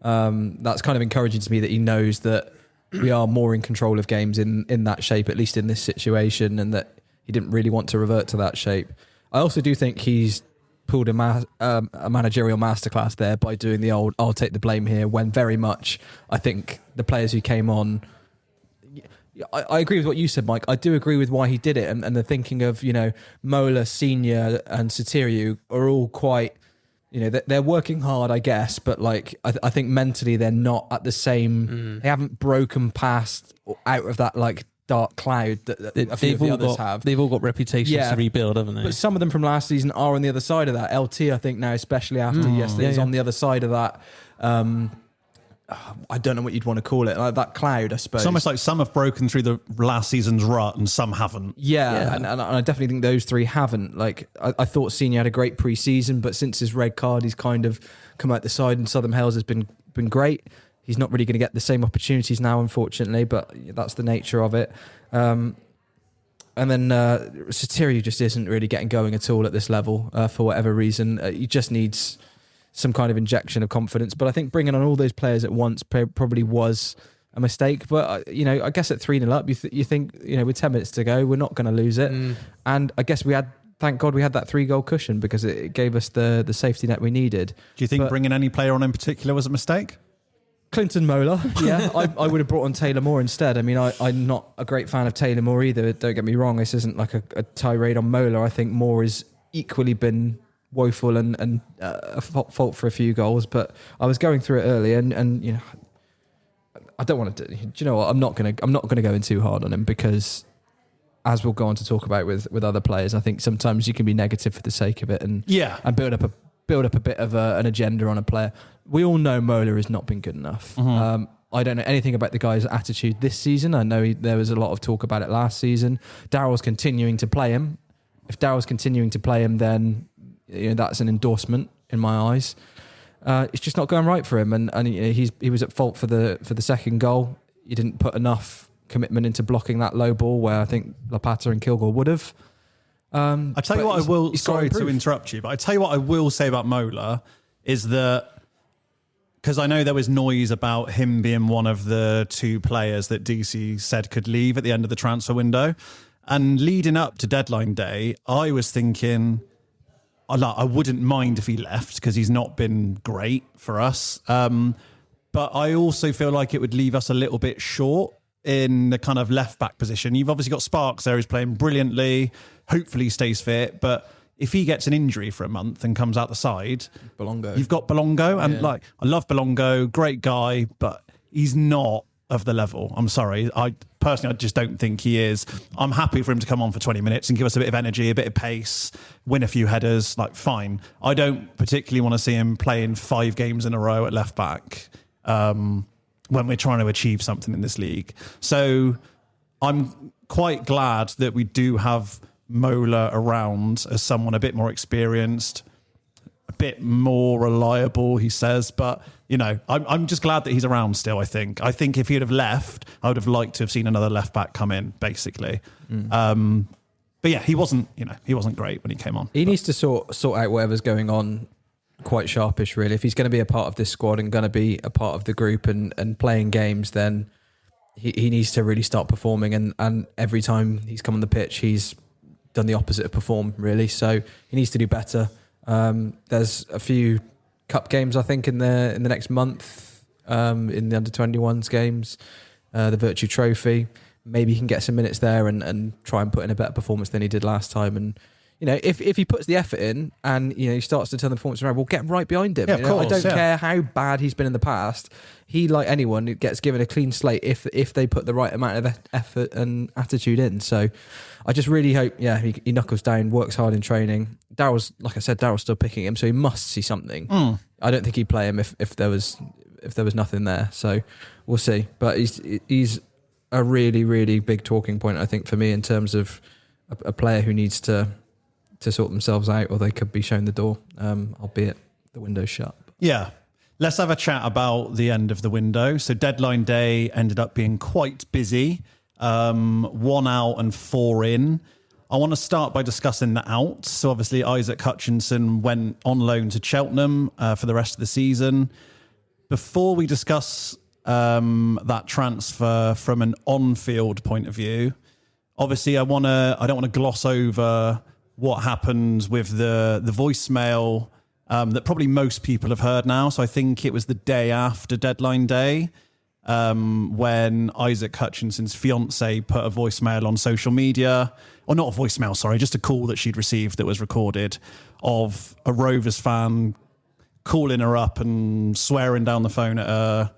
That's kind of encouraging to me that he knows that we are more in control of games in that shape, at least in this situation, and that he didn't really want to revert to that shape. I also do think he's pulled a managerial masterclass there by doing the old "I'll take the blame here," when very much I think the players who came on. I agree with what you said, Mike. I do agree with why he did it, and the thinking of, Mola, Senior and Soteriou are all quite, they're working hard, I guess, but like I think mentally they're not at the same. They haven't broken past or out of that like dark cloud that a few of the others have. They've all got reputations to rebuild, haven't they? But some of them from last season are on the other side of that. LT, I think now, especially after yesterday, is on the other side of that. I don't know what you'd want to call it, like that cloud, I suppose. It's almost like some have broken through the last season's rut and some haven't. Yeah. And I definitely think those three haven't. Like I thought Senior had a great pre-season, but since his red card, he's kind of come out the side, and Southern Hills has been great. He's not really going to get the same opportunities now, unfortunately, but that's the nature of it. And then Soteriou just isn't really getting going at all at this level for whatever reason. He just needs some kind of injection of confidence. But I think bringing on all those players at once probably was a mistake. But, I guess at 3-0 up, you think, with 10 minutes to go, we're not going to lose it. And I guess thank God we had that 3-goal cushion, because it gave us the safety net we needed. Do you think bringing any player on in particular was a mistake? Clinton Mola, yeah. I would have brought on Taylor Moore instead. I mean, I'm not a great fan of Taylor Moore either. Don't get me wrong. This isn't like a tirade on Mola. I think Moore has equally been woeful and a fault for a few goals. But I was going through it earlier, and I don't want to. Do you know what? I'm not gonna go in too hard on him, because, as we'll go on to talk about with other players, I think sometimes you can be negative for the sake of it, and build up a bit of an agenda on a player. We all know Mola has not been good enough. I don't know anything about the guy's attitude this season. I know there was a lot of talk about it last season. Daryl's continuing to play him. If Daryl's continuing to play him, then that's an endorsement in my eyes. It's just not going right for him, and he was at fault for the second goal. He didn't put enough commitment into blocking that low ball, where I think Lapata and Kilgore would have. I tell you what, I will. Sorry to interrupt you, but I tell you what, I will say about Mola is that, because I know there was noise about him being one of the two players that DC said could leave at the end of the transfer window, and leading up to deadline day, I was thinking, I wouldn't mind if he left, because he's not been great for us. But I also feel like it would leave us a little bit short in the kind of left back position. You've obviously got Sparks there, who's playing brilliantly. Hopefully he stays fit, but if he gets an injury for a month and comes out the side, you've got Belongo, and I love Belongo, great guy, but he's not of the level. I'm sorry. I just don't think he is. I'm happy for him to come on for 20 minutes and give us a bit of energy, a bit of pace, win a few headers, fine. I don't particularly want to see him playing 5 games in a row at left back when we're trying to achieve something in this league. So I'm quite glad that we do have Mola around as someone a bit more experienced, a bit more reliable, he says. But, I'm just glad that he's around still, I think. I think if he'd have left, I would have liked to have seen another left back come in, basically. But yeah, he wasn't great when he came on. He needs to sort out whatever's going on quite sharpish, really. If he's going to be a part of this squad and going to be a part of the group and playing games, then he needs to really start performing. And every time he's come on the pitch, he's done the opposite of perform, really. So he needs to do better. There's a few cup games, I think, in the next month, in the under-21s games, the Virtue Trophy. Maybe he can get some minutes there and try and put in a better performance than he did last time. And if he puts the effort in and he starts to turn the performance around, we'll get right behind him. Yeah, of course, I don't care how bad he's been in the past. He, like anyone, gets given a clean slate if they put the right amount of effort and attitude in. So I just really hope, he knuckles down, works hard in training. Daryl's still picking him, so he must see something. I don't think he'd play him if there was nothing there. So we'll see. But he's a really, really big talking point, I think, for me, in terms of a player who needs to to sort themselves out, or they could be shown the door, albeit the window's shut. Yeah. Let's have a chat about the end of the window. So deadline day ended up being quite busy. 1 out and 4 in. I want to start by discussing the outs. So obviously Isaac Hutchinson went on loan to Cheltenham for the rest of the season. Before we discuss that transfer from an on-field point of view, obviously I don't want to gloss over what happened with the voicemail that probably most people have heard now. So I think it was the day after deadline day when Isaac Hutchinson's fiance put a voicemail on social media, or not a voicemail, sorry, just a call that she'd received that was recorded of a Rovers fan calling her up and swearing down the phone at her,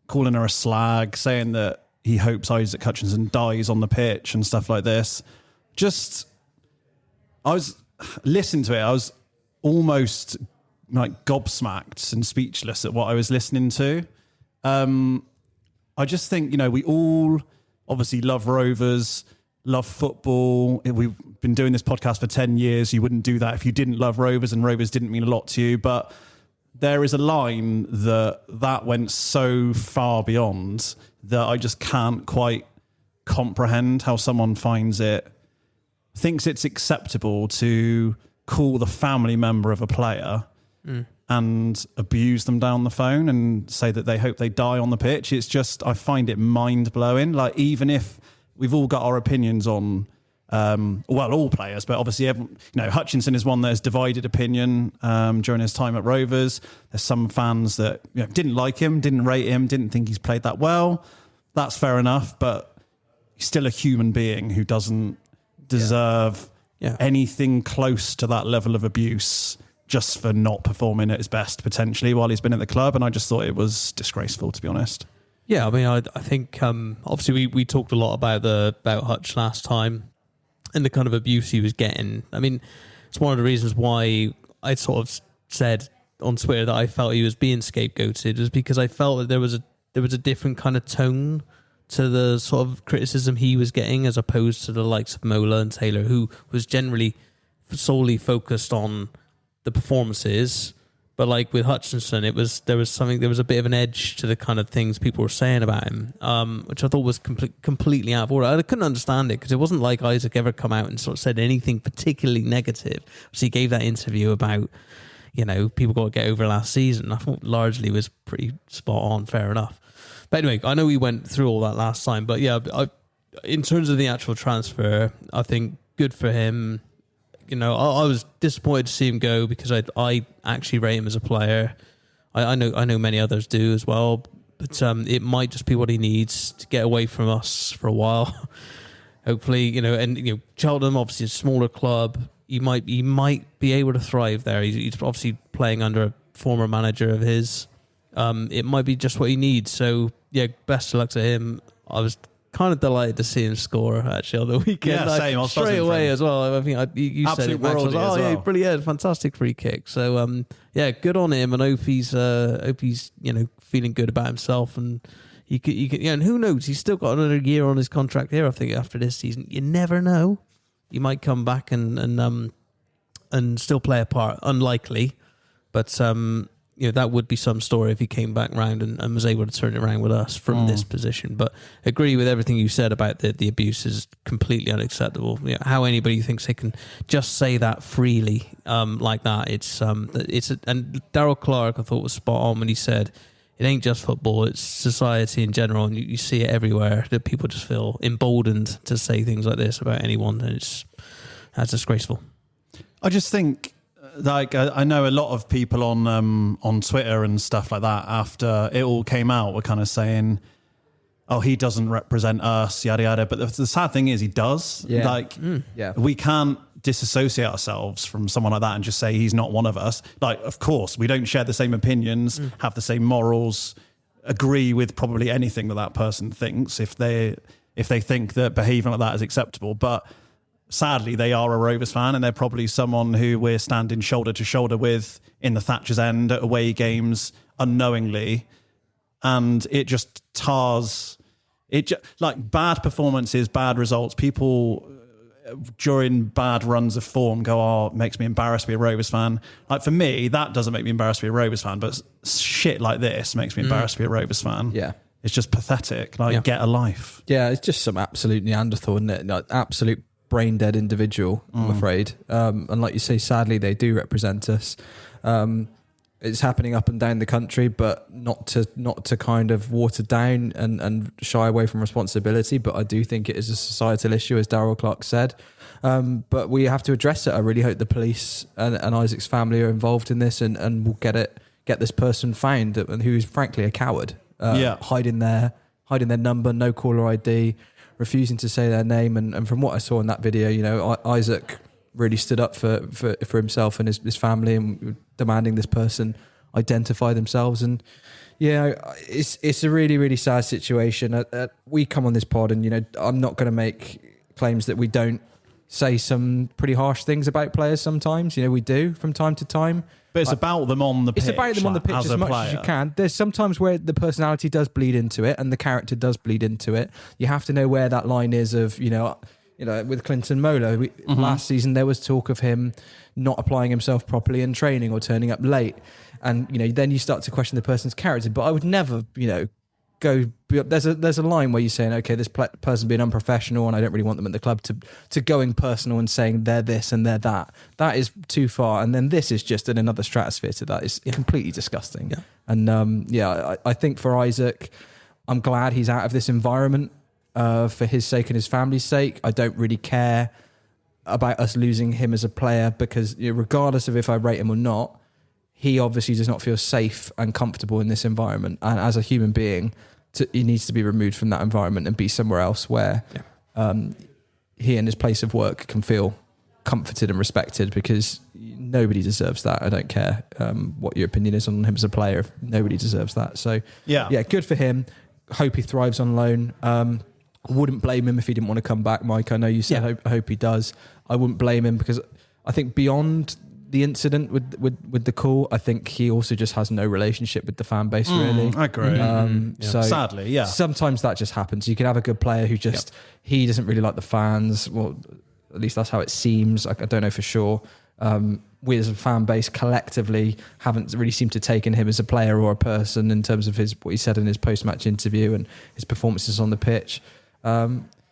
calling her a slag, saying that he hopes Isaac Hutchinson dies on the pitch and stuff like this. I was listening to it, I was almost like gobsmacked and speechless at what I was listening to. I just think, we all obviously love Rovers, love football. We've been doing this podcast for 10 years. You wouldn't do that if you didn't love Rovers and Rovers didn't mean a lot to you. But there is a line that went so far beyond that I just can't quite comprehend how someone thinks it's acceptable to call the family member of a player and abuse them down the phone and say that they hope they die on the pitch. It's just, I find it mind blowing. Like, even if we've all got our opinions on, all players, but obviously, Hutchinson is one that has divided opinion during his time at Rovers. There's some fans that didn't like him, didn't rate him, didn't think he's played that well. That's fair enough, but he's still a human being who doesn't deserve anything close to that level of abuse just for not performing at his best potentially while he's been at the club. And I just thought it was disgraceful, to be honest. Yeah, I mean, I think obviously we talked a lot about Hutch last time and the kind of abuse he was getting. I mean, it's one of the reasons why I sort of said on Twitter that I felt he was being scapegoated, was because I felt that there was a different kind of tone to the sort of criticism he was getting, as opposed to the likes of Mola and Taylor, who was generally solely focused on the performances. But like with Hutchinson, there was a bit of an edge to the kind of things people were saying about him, which I thought was completely out of order. I couldn't understand it, because it wasn't like Isaac ever come out and sort of said anything particularly negative. So he gave that interview about, people got to get over last season. I thought largely was pretty spot on, fair enough. But anyway, I know we went through all that last time, but yeah, in terms of the actual transfer, I think good for him. I was disappointed to see him go, because I actually rate him as a player. I know many others do as well, but it might just be what he needs to get away from us for a while. Hopefully, Cheltenham, obviously a smaller club. He might be able to thrive there. He's obviously playing under a former manager of his. It might be just what he needs. So yeah, best of luck to him. I was kind of delighted to see him score actually on the weekend. Yeah, same. I was straight away as well. I think you said it, Max. I was, yeah, brilliant, fantastic free kick. So yeah, good on him, and hope he's feeling good about himself, and he could and who knows, he's still got another year on his contract here. I think after this season, you never know, he might come back and still play a part. Unlikely, but that would be some story if he came back round and was able to turn it around with us from this position. But agree with everything you said about the abuse is completely unacceptable. How anybody thinks they can just say that freely like that. And Daryl Clark, I thought, was spot on when he said it ain't just football, it's society in general, and you see it everywhere, that people just feel emboldened to say things like this about anyone, and that's disgraceful. I just think, like, I know a lot of people on Twitter and stuff like that, after it all came out, were kind of saying, oh, he doesn't represent us, yada yada. But the sad thing is, he does. Yeah. We can't disassociate ourselves from someone like that and just say he's not one of us. Like, of course, we don't share the same opinions, have the same morals, agree with probably anything that person thinks, if they think that behaving like that is acceptable. But sadly, they are a Rovers fan, and they're probably someone who we're standing shoulder to shoulder with in the Thatcher's End at away games unknowingly. And it just tars like bad performances, bad results. People during bad runs of form go, oh, it makes me embarrassed to be a Rovers fan. Like for me, that doesn't make me embarrassed to be a Rovers fan, but shit like this makes me embarrassed to be a Rovers fan. Yeah. It's just pathetic. Like, get a life. Yeah, it's just some absolute Neanderthal, isn't it? Like, absolute brain dead individual, I'm afraid. And like you say, sadly, they do represent us. It's happening up and down the country, but not to kind of water down and shy away from responsibility. But I do think it is a societal issue, as Darryl Clark said. But we have to address it. I really hope the police and Isaac's family are involved in this, and will get this person found, and who is frankly a coward. Hiding their number, no caller ID, refusing to say their name, and from what I saw in that video, you know, Isaac really stood up for himself and his family, and demanding this person identify themselves. And it's a really, really sad situation. We come on this pod, and you know, I'm not going to make claims that we don't say some pretty harsh things about players sometimes. You know, we do from time to time. But it's about them on the pitch. It's about them on the pitch as much as you can. There's sometimes where the personality does bleed into it, and the character does bleed into it. You have to know where that line is of, you know, with Clinton Mola, last season there was talk of him not applying himself properly in training or turning up late. And, you know, then you start to question the person's character. But I would never, you know, there's a line where you're saying, okay, this person's being unprofessional and I don't really want them at the club, to going personal and saying they're this and they're that. That is too far. And then this is just in another stratosphere to that. It's completely disgusting. Yeah. And I think for Isaac, I'm glad he's out of this environment for his sake and his family's sake. I don't really care about us losing him as a player, because, you know, regardless of if I rate him or not, he obviously does not feel safe and comfortable in this environment. And as a human being, he needs to be removed from that environment and be somewhere else where he and his place of work can feel comforted and respected, because nobody deserves that. I don't care what your opinion is on him as a player. Nobody deserves that. So, good for him. Hope he thrives on loan. I wouldn't blame him if he didn't want to come back, Mike. I know you said I hope he does. I wouldn't blame him, because I think beyond the incident with the call, I think he also just has no relationship with the fan base, really. I agree. So sadly, sometimes that just happens. You can have a good player who just he doesn't really like the fans. Well, at least that's how it seems. I don't know for sure. We as a fan base collectively haven't really seemed to take in him as a player or a person in terms of what he said in his post-match interview and his performances on the pitch.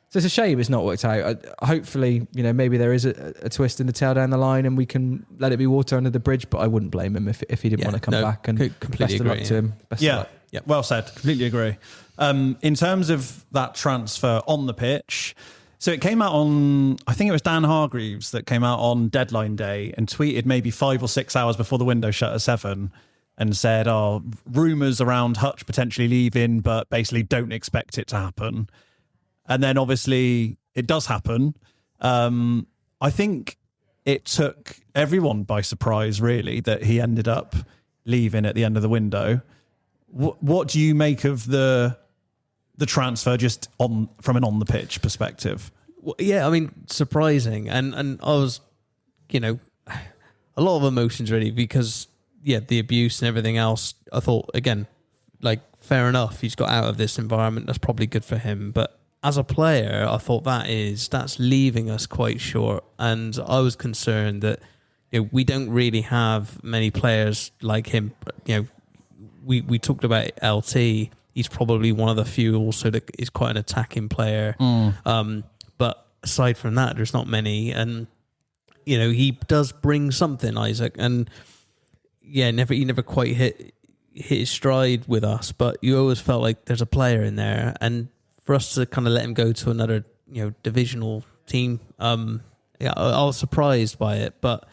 So it's a shame it's not worked out. Hopefully, you know, maybe there is a twist in the tail down the line and we can let it be water under the bridge, but I wouldn't blame him if he didn't want to come back. And best of luck to him. Best of luck. Yeah, well said. Completely agree. In terms of that transfer on the pitch, so it came out on, I think it was Dan Hargreaves that came out on deadline day and tweeted maybe 5 or 6 hours before the window shut at 7 and said, rumours around Hutch potentially leaving, but basically don't expect it to happen. And then obviously it does happen. I think it took everyone by surprise, really, that he ended up leaving at the end of the window. What do you make of the transfer just from an on the pitch perspective? Well, yeah, I mean, surprising. And I was, you know, a lot of emotions really, because the abuse and everything else. I thought, again, like, fair enough, he's got out of this environment. That's probably good for him. But as a player, I thought that's leaving us quite short. And I was concerned that, you know, we don't really have many players like him. You know, we talked about LT. He's probably one of the few also that is quite an attacking player. But aside from that, there's not many. And, you know, he does bring something, Isaac. And he never quite hit his stride with us. But you always felt like there's a player in there. And for us to kind of let him go to another, you know, divisional team, I was surprised by it. But,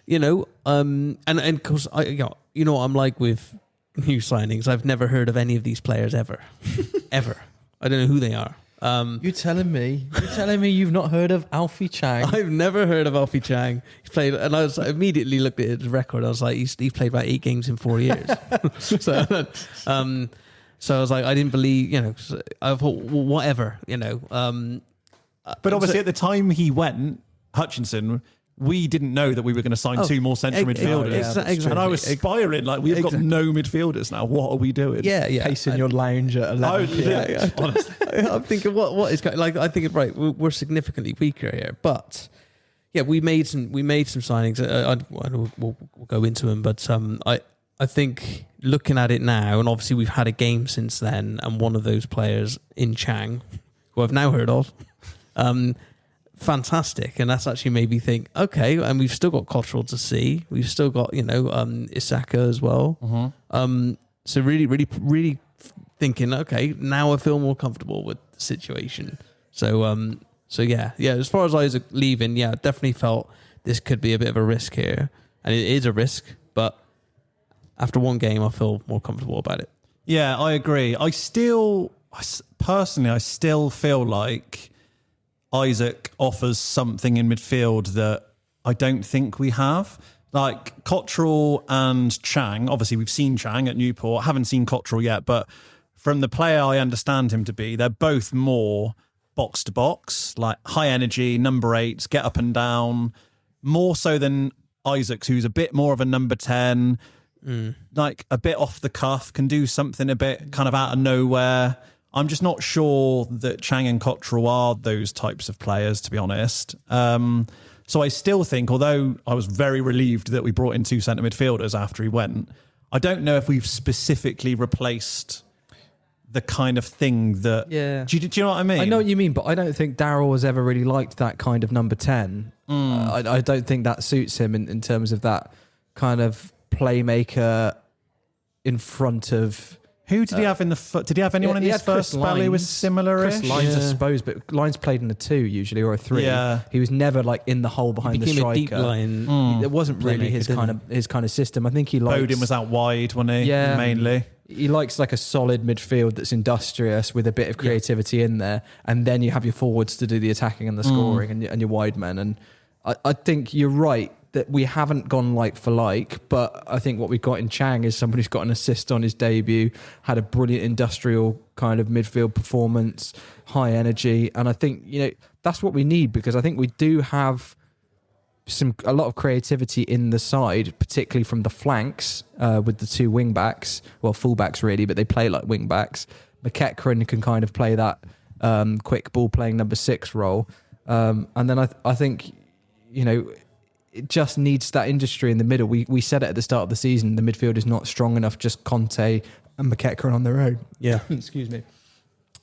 you know, and of course, you know what I'm like with new signings. I've never heard of any of these players ever. Ever. I don't know who they are. You're telling me you've not heard of Alfie Chang? I've never heard of Alfie Chang. He's played, and I immediately looked at his record. I was like, he's played about 8 games in 4 years. So I was like, I didn't believe, you know, I thought, well, whatever, you know. But obviously at the time he went, Hutchinson we didn't know that we were going to sign 2 more central midfielders. Exactly. And I was spiraling like, we've got no midfielders now. What are we doing? Yeah. Pacing your lounge at 11 p.m. Honestly. I'm thinking, what is going? Like, I think right, we're significantly weaker here, but yeah, we made some signings. We'll go into them, but I think looking at it now, and obviously we've had a game since then, and one of those players in Chang, who I've now heard of, fantastic, and that's actually made me think, okay, and we've still got Cottrell to see, we've still got Isaka as well. So really thinking, okay, now I feel more comfortable with the situation. So yeah. As far as Isaac leaving, I definitely felt this could be a bit of a risk here, and it is a risk, but after one game, I feel more comfortable about it. Yeah, I agree. I still feel like Isaac offers something in midfield that I don't think we have. Like Cottrell and Chang, obviously we've seen Chang at Newport, haven't seen Cottrell yet, but from the player I understand him to be, they're both more box to box, like high energy, number 8s, get up and down, more so than Isaac, who's a bit more of a number 10, like a bit off the cuff, can do something a bit kind of out of nowhere. I'm just not sure that Chang and Cottrell are those types of players, to be honest. So I still think, although I was very relieved that we brought in 2 centre midfielders after he went, I don't know if we've specifically replaced the kind of thing that... Yeah. Do you know what I mean? I know what you mean, but I don't think Darryl has ever really liked that kind of number 10. I don't think that suits him in terms of that kind of playmaker in front of... Who did he have in the... Did he have anyone in his first spell who was similar? Chris Lyons, I suppose, but Lyons played in a 2 usually, or a 3. Yeah. He was never like in the hole behind the striker. A deep line. It wasn't really his kind of system. I think he likes... Bowden was out wide, wasn't he? Yeah. Mainly. He likes like a solid midfield that's industrious with a bit of creativity in there, and then you have your forwards to do the attacking and the scoring, and your wide men. And I think you're right that we haven't gone like for like, but I think what we've got in Chang is somebody who's got an assist on his debut, had a brilliant industrial kind of midfield performance, high energy, and I think that's what we need, because I think we do have a lot of creativity in the side, particularly from the flanks with the 2 wing backs, well, full backs really, but they play like wing backs. McEachran can kind of play that quick ball playing number 6 role, and then I think it just needs that industry in the middle. We said it at the start of the season, the midfield is not strong enough, just Conte and McEachran on their own. Yeah. Excuse me.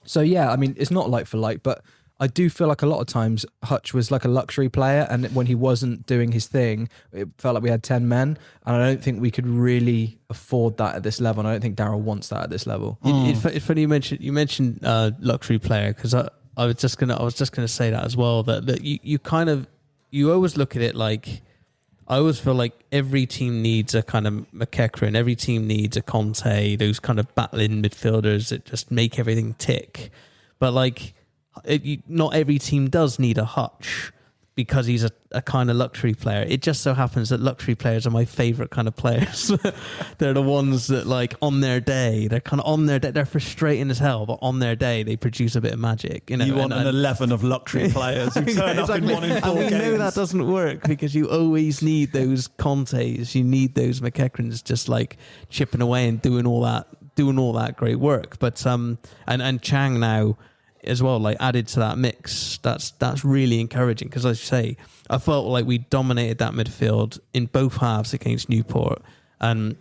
So yeah, I mean, it's not like for like, but I do feel like a lot of times Hutch was like a luxury player, and when he wasn't doing his thing, it felt like we had 10 men, and I don't think we could really afford that at this level, and I don't think Darryl wants that at this level. It's funny you mentioned luxury player, because I was just gonna say that as well, that you always look at it like, I always feel like every team needs a kind of McEachran, every team needs a Conte, those kind of battling midfielders that just make everything tick. But like, not every team does need a Hutch, because he's a kind of luxury player. It just so happens that luxury players are my favourite kind of players. They're the ones that, like, on their day, they're kind of on their day, they're frustrating as hell, but on their day, they produce a bit of magic. You want an 11 of luxury players who turn up in 1 in 4 and we games. know that doesn't work, because you always need those Contes, you need those McEachrans just like chipping away and doing all that great work. But and Chang now as well, like, added to that mix, that's really encouraging, because as you say, I felt like we dominated that midfield in both halves against Newport, and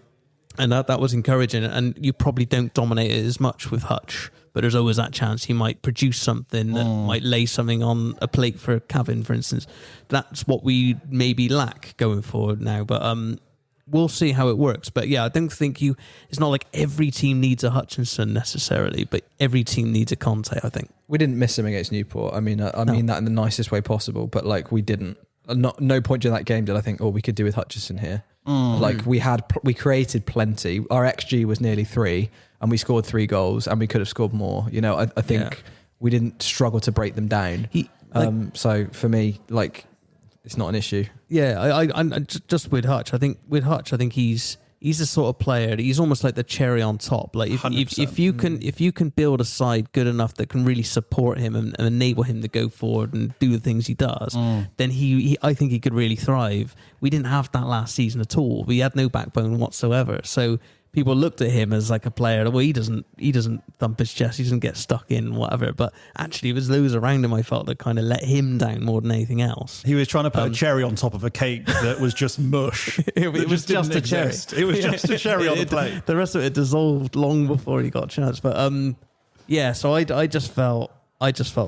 that was encouraging. And you probably don't dominate it as much with Hutch, but there's always that chance he might produce something that might lay something on a plate for Kevin, for instance. That's what we maybe lack going forward now, but we'll see how it works. But yeah, I don't think it's not like every team needs a Hutchinson necessarily, but every team needs a Conte, I think. We didn't miss him against Newport. I mean, I mean that in the nicest way possible, but like, we didn't. No point during that game did I think, we could do with Hutchinson here. Like, we created plenty. Our XG was nearly 3, and we scored 3 goals, and we could have scored more. I think we didn't struggle to break them down. So for me, like, it's not an issue. Yeah, I just with Hutch, I think he's he's the sort of player. He's almost like the cherry on top. Like if you can build a side good enough that can really support him and enable him to go forward and do the things he does, then I think he could really thrive. We didn't have that last season at all. We had no backbone whatsoever. So people looked at him as like a player. Well, he doesn't thump his chest. He doesn't get stuck in whatever. But actually, it was those around him I felt that kind of let him down more than anything else. He was trying to put a cherry on top of a cake that was just mush. It was just a cherry. It was just a cherry on the plate. The rest of it dissolved long before he got a chance. But so I just felt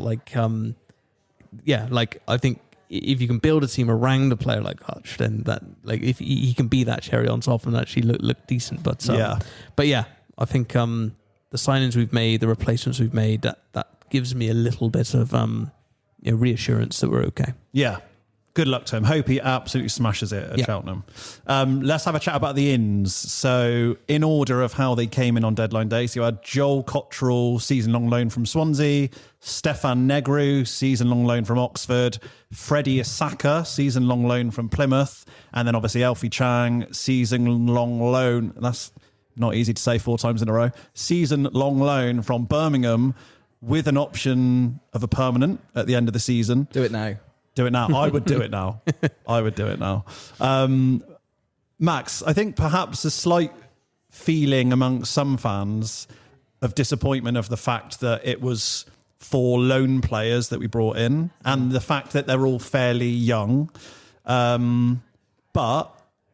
like like I think if you can build a team around a player like Hutch, then that like if he can be that cherry on top and actually look decent. But I think the signings we've made, the replacements we've made, that gives me a little bit of reassurance that we're okay. Yeah. Good luck to him. Hope he absolutely smashes it at Cheltenham. Let's have a chat about the ins. So, in order of how they came in on deadline day, so you had Joel Cottrell, season-long loan from Swansea, Stefan Negru, season-long loan from Oxford, Freddie Asaka, season-long loan from Plymouth, and then obviously Alfie Chang, season-long loan. That's not easy to say 4 times in a row. Season-long loan from Birmingham with an option of a permanent at the end of the season. Do it now. Do it now. I would do it now. Max, I think perhaps a slight feeling among some fans of disappointment of the fact that it was 4 loan players that we brought in and the fact that they're all fairly young. But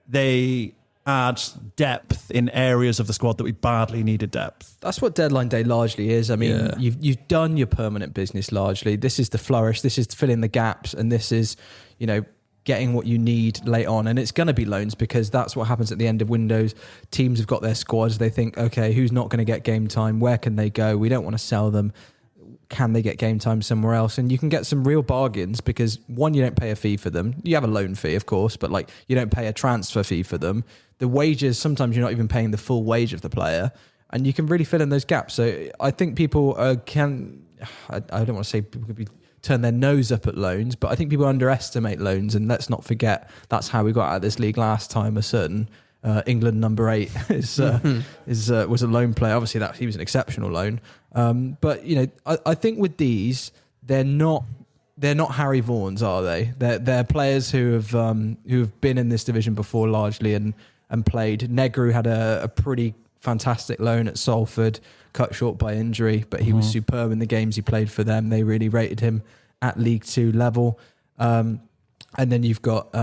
they add depth in areas of the squad that we badly needed depth. That's what deadline day largely is. I mean, you've done your permanent business largely. This is the flourish. This is filling the gaps, and this is, getting what you need late on. And it's going to be loans because that's what happens at the end of windows. Teams have got their squads. They think, okay, who's not going to get game time? Where can they go? We don't want to sell them. Can they get game time somewhere else? And you can get some real bargains because, one, you don't pay a fee for them. You have a loan fee, of course, but like you don't pay a transfer fee for them. The wages, sometimes you're not even paying the full wage of the player, and you can really fill in those gaps. So I think people I don't want to say people turn their nose up at loans, but I think people underestimate loans. And let's not forget that's how we got out of this league last time. A certain England number 8 was a loan player. Obviously, he was an exceptional loan. But I think with these, they're not Harry Vaughans, are they? They're players who have been in this division before largely and played. Negru had a pretty fantastic loan at Salford, cut short by injury, but he was superb in the games he played for them. They really rated him at League 2 level. And then you've got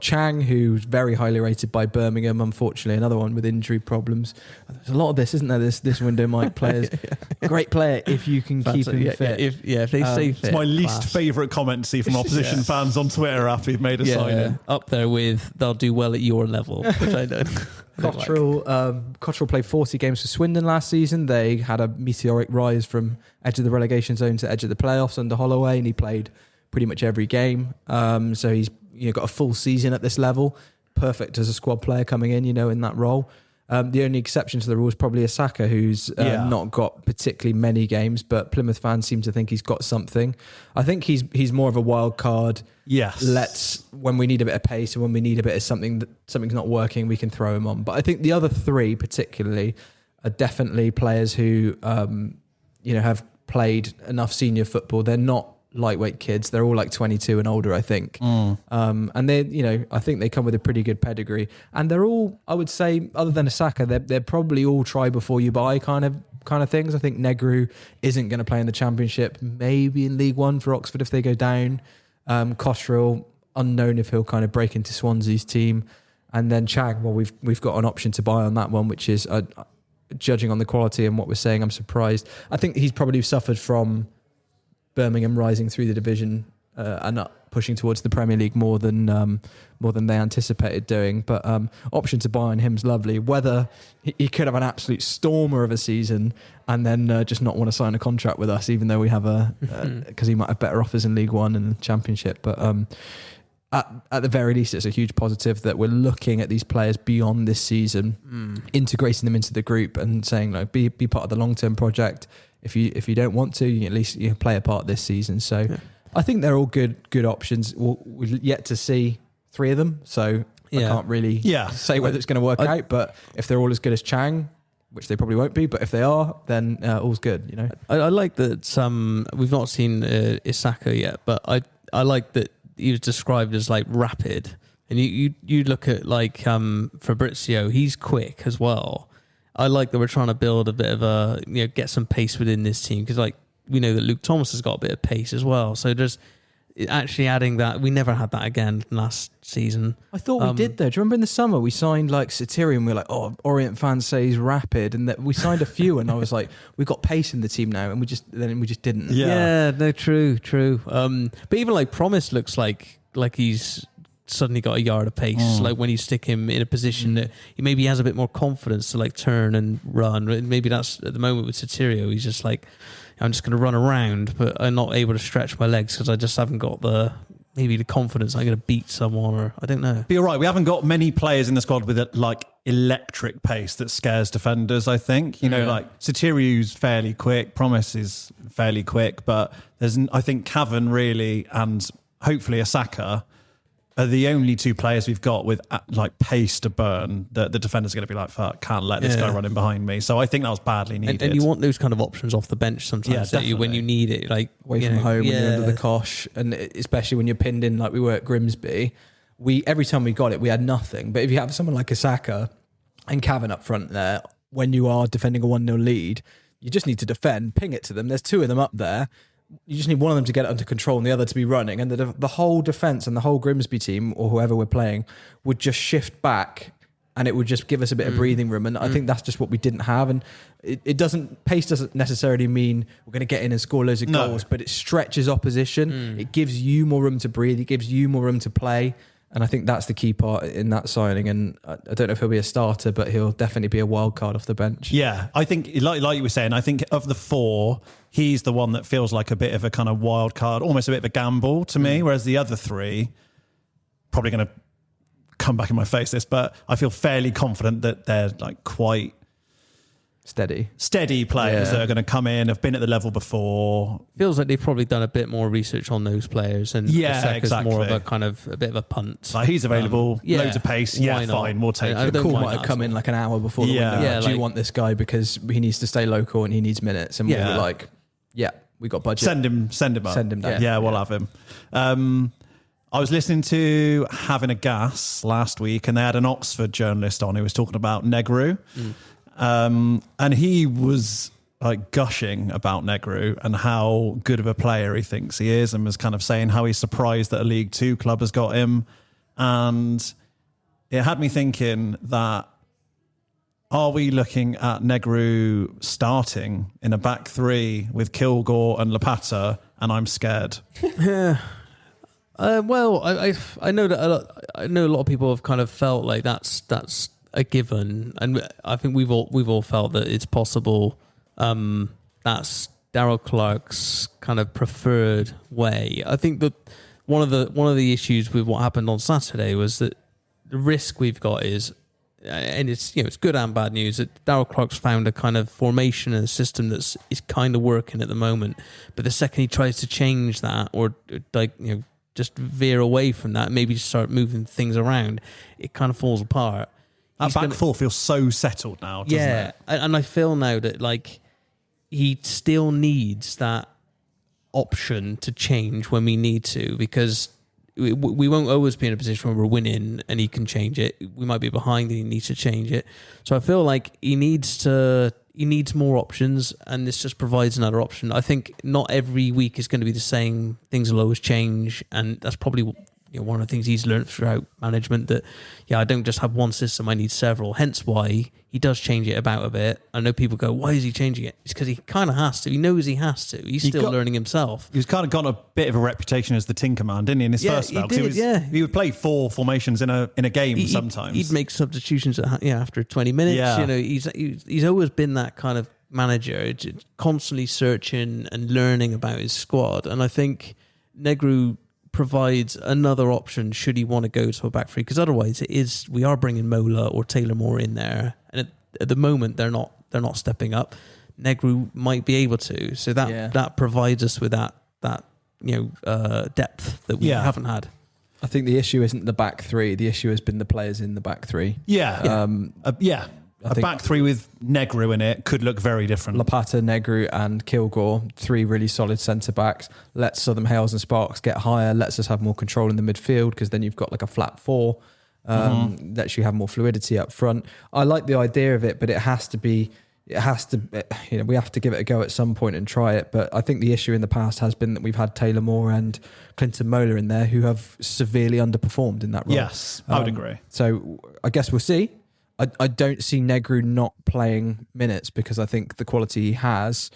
Chang, who's very highly rated by Birmingham, unfortunately, another one with injury problems. There's a lot of this, isn't there, this window, Mike? Players. Great player if you can keep him fit. If they stay fit. It's my least favourite comment to see from opposition fans on Twitter after we've made a sign-in. Up there with, they'll do well at your level, which I don't. Cottrell played 40 games for Swindon last season. They had a meteoric rise from edge of the relegation zone to edge of the playoffs under Holloway, and he played pretty much every game. So he's got a full season at this level. Perfect as a squad player coming in, in that role. The only exception to the rule is probably Asaka, who's not got particularly many games, but Plymouth fans seem to think he's got something. I think he's more of a wild card. Yes. When we need a bit of pace and when we need a bit of something's not working, we can throw him on. But I think the other 3 particularly are definitely players who have played enough senior football. They're not lightweight kids. They're all like 22 and older, I think. And they, I think they come with a pretty good pedigree. And they're all, I would say, other than Asaka, they're probably all try before you buy kind of things. I think Negru isn't going to play in the Championship, maybe in League 1 for Oxford if they go down. Cottrell, unknown if he'll kind of break into Swansea's team. And then Chang, well, we've got an option to buy on that one, which is, judging on the quality and what we're saying, I'm surprised. I think he's probably suffered from Birmingham rising through the division and up pushing towards the Premier League more than they anticipated doing. But option to buy on him's lovely. Whether he could have an absolute stormer of a season and then just not want to sign a contract with us, even though we have because he might have better offers in League 1 and the Championship. But at the very least, it's a huge positive that we're looking at these players beyond this season, integrating them into the group and saying, like, be part of the long-term project. If you don't want to, you at least play a part this season. So I think they're all good options. We've yet to see 3 of them. So I can't really say whether it's going to work out. But if they're all as good as Chang, which they probably won't be, but if they are, then all's good, you know. I like that we've not seen Isaka yet, but I like that he was described as like rapid. And you look at like Fabrizio, he's quick as well. I like that we're trying to build a bit of a, get some pace within this team, because like we know that Luke Thomas has got a bit of pace as well. So just actually adding that, we never had that again last season. I thought we did though. Do you remember in the summer we signed like Satiri and we were like, oh, Orient fans say he's rapid, and that we signed a few, and I was like, we've got pace in the team now, and we just didn't. Yeah, no, true. But even like Promise looks like he's suddenly got a yard of pace. Like when you stick him in a position that he has a bit more confidence to like turn and run. Maybe that's at the moment with Satirio, he's just like, I'm just going to run around, but I'm not able to stretch my legs because I just haven't got the confidence I'm going to beat someone, or I don't know. But you're right, we haven't got many players in the squad with like electric pace that scares defenders, I think. Like Satiriu's fairly quick, Promise is fairly quick, but I think Cavan really, and hopefully Asaka, are the only two players we've got with like pace to burn that the defenders are going to be like, fuck, can't let this guy run in behind me. So I think that was badly needed. And you want those kind of options off the bench sometimes, when you need it, like away from home when you're under the cosh, and especially when you're pinned in like we were at Grimsby. Every time we got it, we had nothing. But if you have someone like Asaka and Cavan up front there, when you are defending a 1-0 lead, you just need to defend, ping it to them. There's two of them up there. You just need one of them to get it under control and the other to be running, and the whole defence and the whole Grimsby team, or whoever we're playing, would just shift back, and it would just give us a bit of breathing room. And I think that's just what we didn't have. And pace doesn't necessarily mean we're going to get in and score loads of goals, but it stretches opposition. It gives you more room to breathe. It gives you more room to play. And I think that's the key part in that signing. And I don't know if he'll be a starter, but he'll definitely be a wild card off the bench. Yeah, I think, like you were saying, I think of the four, he's the one that feels like a bit of a kind of wild card, almost a bit of a gamble to me, whereas the other three, probably going to come back in my face this, but I feel fairly confident that they're like quite steady players that are going to come in, have been at the level before. Feels like they've probably done a bit more research on those players, and exactly. more of a bit of a punt. Like he's available, loads of pace. Yeah, fine, we'll take it. Call might have come in like an hour before the window. Yeah, do you want this guy because he needs to stay local and he needs minutes? And we were like, we got budget. Send him up. Send him down. Yeah, we'll have him. I was listening to Having a Gas last week, and they had an Oxford journalist on who was talking about Negru. And he was like gushing about Negru and how good of a player he thinks he is, and was kind of saying how he's surprised that a League Two club has got him. And it had me thinking that, are we looking at Negru starting in a back three with Kilgore and Lapata? And I'm scared. Well, I know that a lot of people have kind of felt like that's a given, and I think we've all felt that it's possible. That's Darryl Clark's kind of preferred way. I think that one of the issues with what happened on Saturday was that the risk we've got is, and it's good and bad news, that Darryl Clark's found a kind of formation and a system is kind of working at the moment. But the second he tries to change that, or just veer away from that, maybe start moving things around, it kind of falls apart. That back four feels so settled now, doesn't it? And I feel now that like he still needs that option to change when we need to, because we won't always be in a position where we're winning and he can change it. We might be behind and he needs to change it. So I feel like he needs more options, and this just provides another option. I think not every week is going to be the same. Things will always change, and that's probably one of the things he's learned throughout management, that I don't just have one system, I need several. Hence why he does change it about a bit. I know people go, why is he changing it? It's because he kind of has to. He knows he has to. He's still learning himself. He's kind of got a bit of a reputation as the Tinkerman, didn't he, in his first spell? He would play four formations in a game sometimes. He'd make substitutions after 20 minutes. Yeah. He's always been that kind of manager, constantly searching and learning about his squad. And I think Negru provides another option should he want to go to a back three, because otherwise we are bringing Mola or Taylor Moore in there, and at the moment they're not stepping up. Negru might be able to, so that provides us with that depth that we haven't had. I think the issue isn't the back three. The issue has been the players in the back three. Yeah. A back three with Negru in it could look very different. Lapata, Negru and Kilgore, 3 really solid centre-backs. Lets Southern Hales and Sparks get higher, lets us have more control in the midfield because then you've got like a flat 4. Lets you have more fluidity up front. I like the idea of it, but we have to give it a go at some point and try it. But I think the issue in the past has been that we've had Taylor Moore and Clinton Mola in there who have severely underperformed in that role. Yes, I would agree. So I guess we'll see. I don't see Negru not playing minutes because I think the quality he has.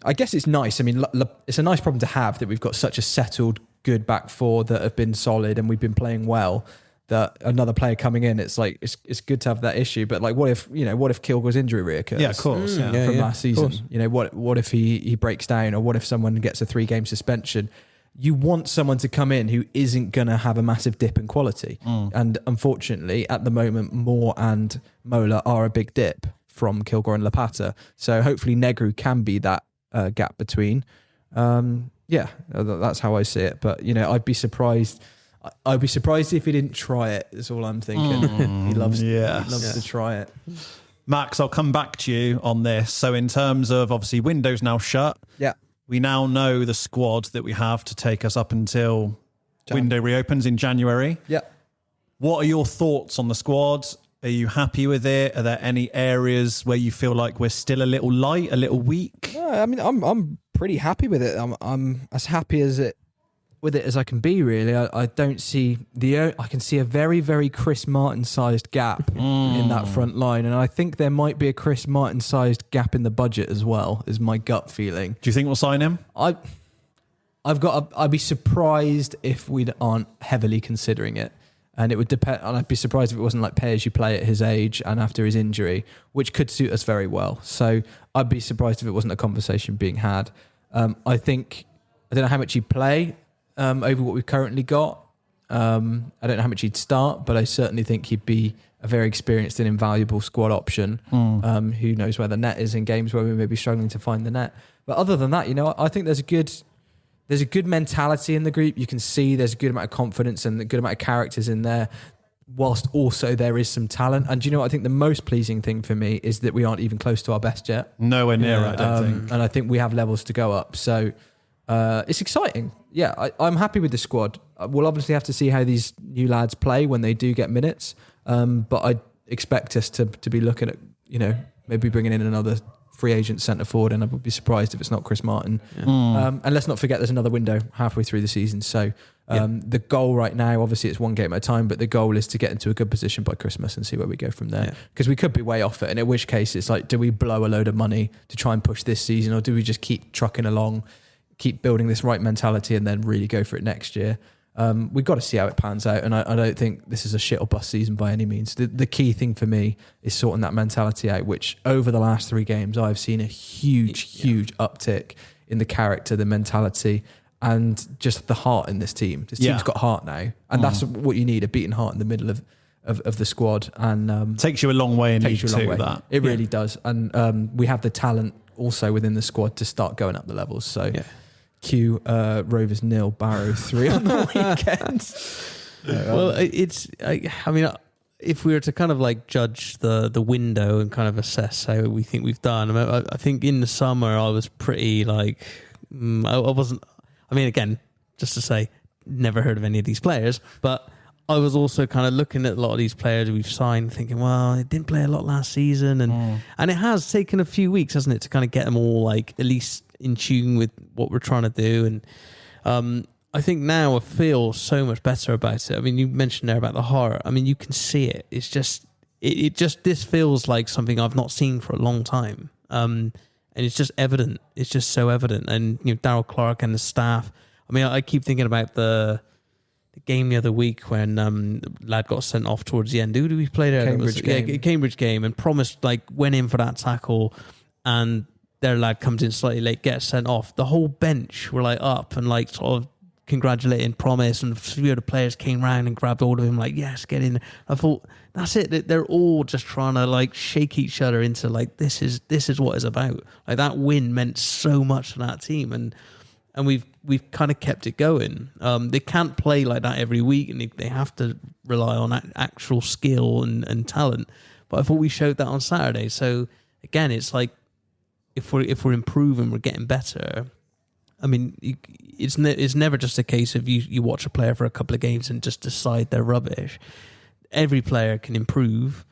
I guess it's nice. I mean, it's a nice problem to have that we've got such a settled, good back 4 that have been solid and we've been playing well. That another player coming in, it's like it's good to have that issue. But like, what if Kilgore's injury reoccurs? Yeah, of course. From last season. What if he breaks down, or what if someone gets a 3-game suspension? You want someone to come in who isn't going to have a massive dip in quality. And unfortunately, at the moment, Moore and Mola are a big dip from Kilgore and Lapata. So hopefully Negru can be that gap between. That's how I see it. But, I'd be surprised if he didn't try it, is all I'm thinking. He loves to try it. Max, I'll come back to you on this. So in terms of, obviously, window's now shut. Yeah. We now know the squad that we have to take us up until window reopens in January. Yeah. What are your thoughts on the squad? Are you happy with it? Are there any areas where you feel like we're still a little light, a little weak? I mean, I'm pretty happy with it. I'm as happy with it as I can be, really. I don't see I can see a very, very Chris Martin-sized gap in that front line, and I think there might be a Chris Martin-sized gap in the budget as well, is my gut feeling. Do you think we'll sign him? I'd be surprised if we aren't heavily considering it, and it would depend. And I'd be surprised if it wasn't like pay as you play at his age and after his injury, which could suit us very well. So I'd be surprised if it wasn't a conversation being had. I don't know how much he'd play over what we've currently got. I don't know how much he'd start, but I certainly think he'd be a very experienced and invaluable squad option. Who knows where the net is in games where we may be struggling to find the net. But other than that, I think there's a good mentality in the group. You can see there's a good amount of confidence and a good amount of characters in there, whilst also there is some talent. And I think the most pleasing thing for me is that we aren't even close to our best yet. Nowhere near, I don't think. And I think we have levels to go up. So it's exciting. Yeah, I'm happy with the squad. We'll obviously have to see how these new lads play when they do get minutes. But I expect us to be looking at, maybe bringing in another free agent centre forward, and I would be surprised if it's not Chris Martin. Yeah. And let's not forget there's another window halfway through the season. So the goal right now, obviously it's one game at a time, but the goal is to get into a good position by Christmas and see where we go from there. Because we could be way off it, and in which case it's like, do we blow a load of money to try and push this season, or do we just keep trucking along, keep building this right mentality, and then really go for it next year? We've got to see how it pans out, and I don't think this is a shit or bust season by any means. The key thing for me is sorting that mentality out, which over the last 3 games I've seen a huge uptick in the character, the mentality, and just the heart in this team. This team's got heart now, and that's what you need, a beating heart in the middle of the squad. And takes you a long way in League 2, that. It really does. And we have the talent also within the squad to start going up the levels. So Q Rovers 0, Barrow 3 on the weekend. Well, I mean, if we were to kind of like judge the window and kind of assess how we think we've done, I think in the summer I was pretty like, I wasn't, I mean, again, just to say, never heard of any of these players, but I was also kind of looking at a lot of these players we've signed thinking, well, they didn't play a lot last season, and it has taken a few weeks, hasn't it, to kind of get them all like at least in tune with what we're trying to do. And I think now I feel so much better about it. I mean, you mentioned there about the heart. I mean, you can see it. It's just, this feels like something I've not seen for a long time. And it's just evident. It's just so evident. And, Darryl Clark and the staff. I mean, I keep thinking about the game the other week when the lad got sent off towards the end. Who did we play there? Cambridge game, and promised, like, went in for that tackle, and their lad comes in slightly late, gets sent off. The whole bench were like up and like sort of congratulating Promise, and a few of the players came round and grabbed hold of him like, yes, get in. I thought, that's it. They're all just trying to like shake each other into like, this is what it's about. Like, that win meant so much to that team, and and we've kind of kept it going. They can't play like that every week, and they have to rely on actual skill and talent. But I thought we showed that on Saturday. So again, it's like if we're improving, we're getting better. I mean, it's never just a case of you watch a player for a couple of games and just decide they're rubbish. Every player can improve,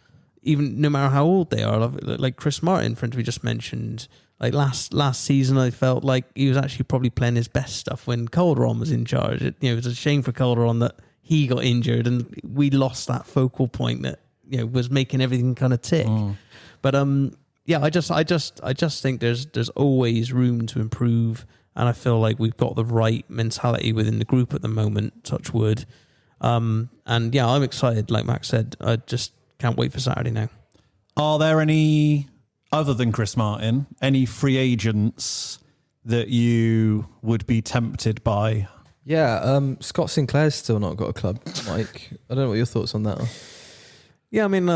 even no matter how old they are. Like Chris Martin, friend we just mentioned. Like last season, I felt like he was actually probably playing his best stuff when Calderon was in charge. It was a shame for Calderon that he got injured and we lost that focal point that was making everything kind of tick. But I just think there's always room to improve, and I feel like we've got the right mentality within the group at the moment. Touch wood. And I'm excited. Like Max said, I just can't wait for Saturday now. Are there any, other than Chris Martin, any free agents that you would be tempted by? Yeah, Scott Sinclair's still not got a club, Mike. I don't know what your thoughts on that are. Yeah, I mean,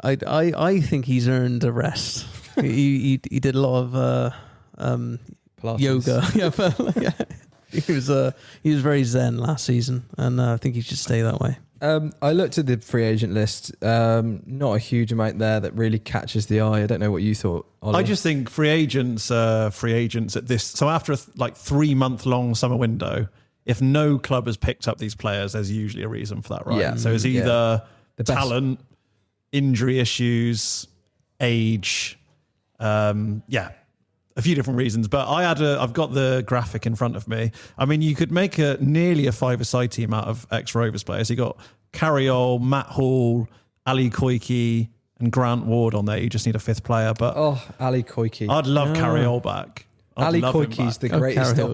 I think he's earned a rest. he did a lot of Pilates. yoga. Yeah, he was very zen last season, and I think he should stay that way. I looked at the free agent list. Not a huge amount there that really catches the eye. I don't know what you thought, Ollie. I just think free agents at this. So after a 3-month-long summer window, if no club has picked up these players, there's usually a reason for that, right? Yeah. So it's either The best- talent, injury issues, age, a few different reasons. But I've got the graphic in front of me. I mean, you could make nearly a five-a-side team out of ex-Rovers players. You got Carriol, Matt Hall, Ali Koike, and Grant Ward on there. You just need a fifth player. But Ali Koike. I'd love Carriol back. Ali Koike's the greatest Carriol,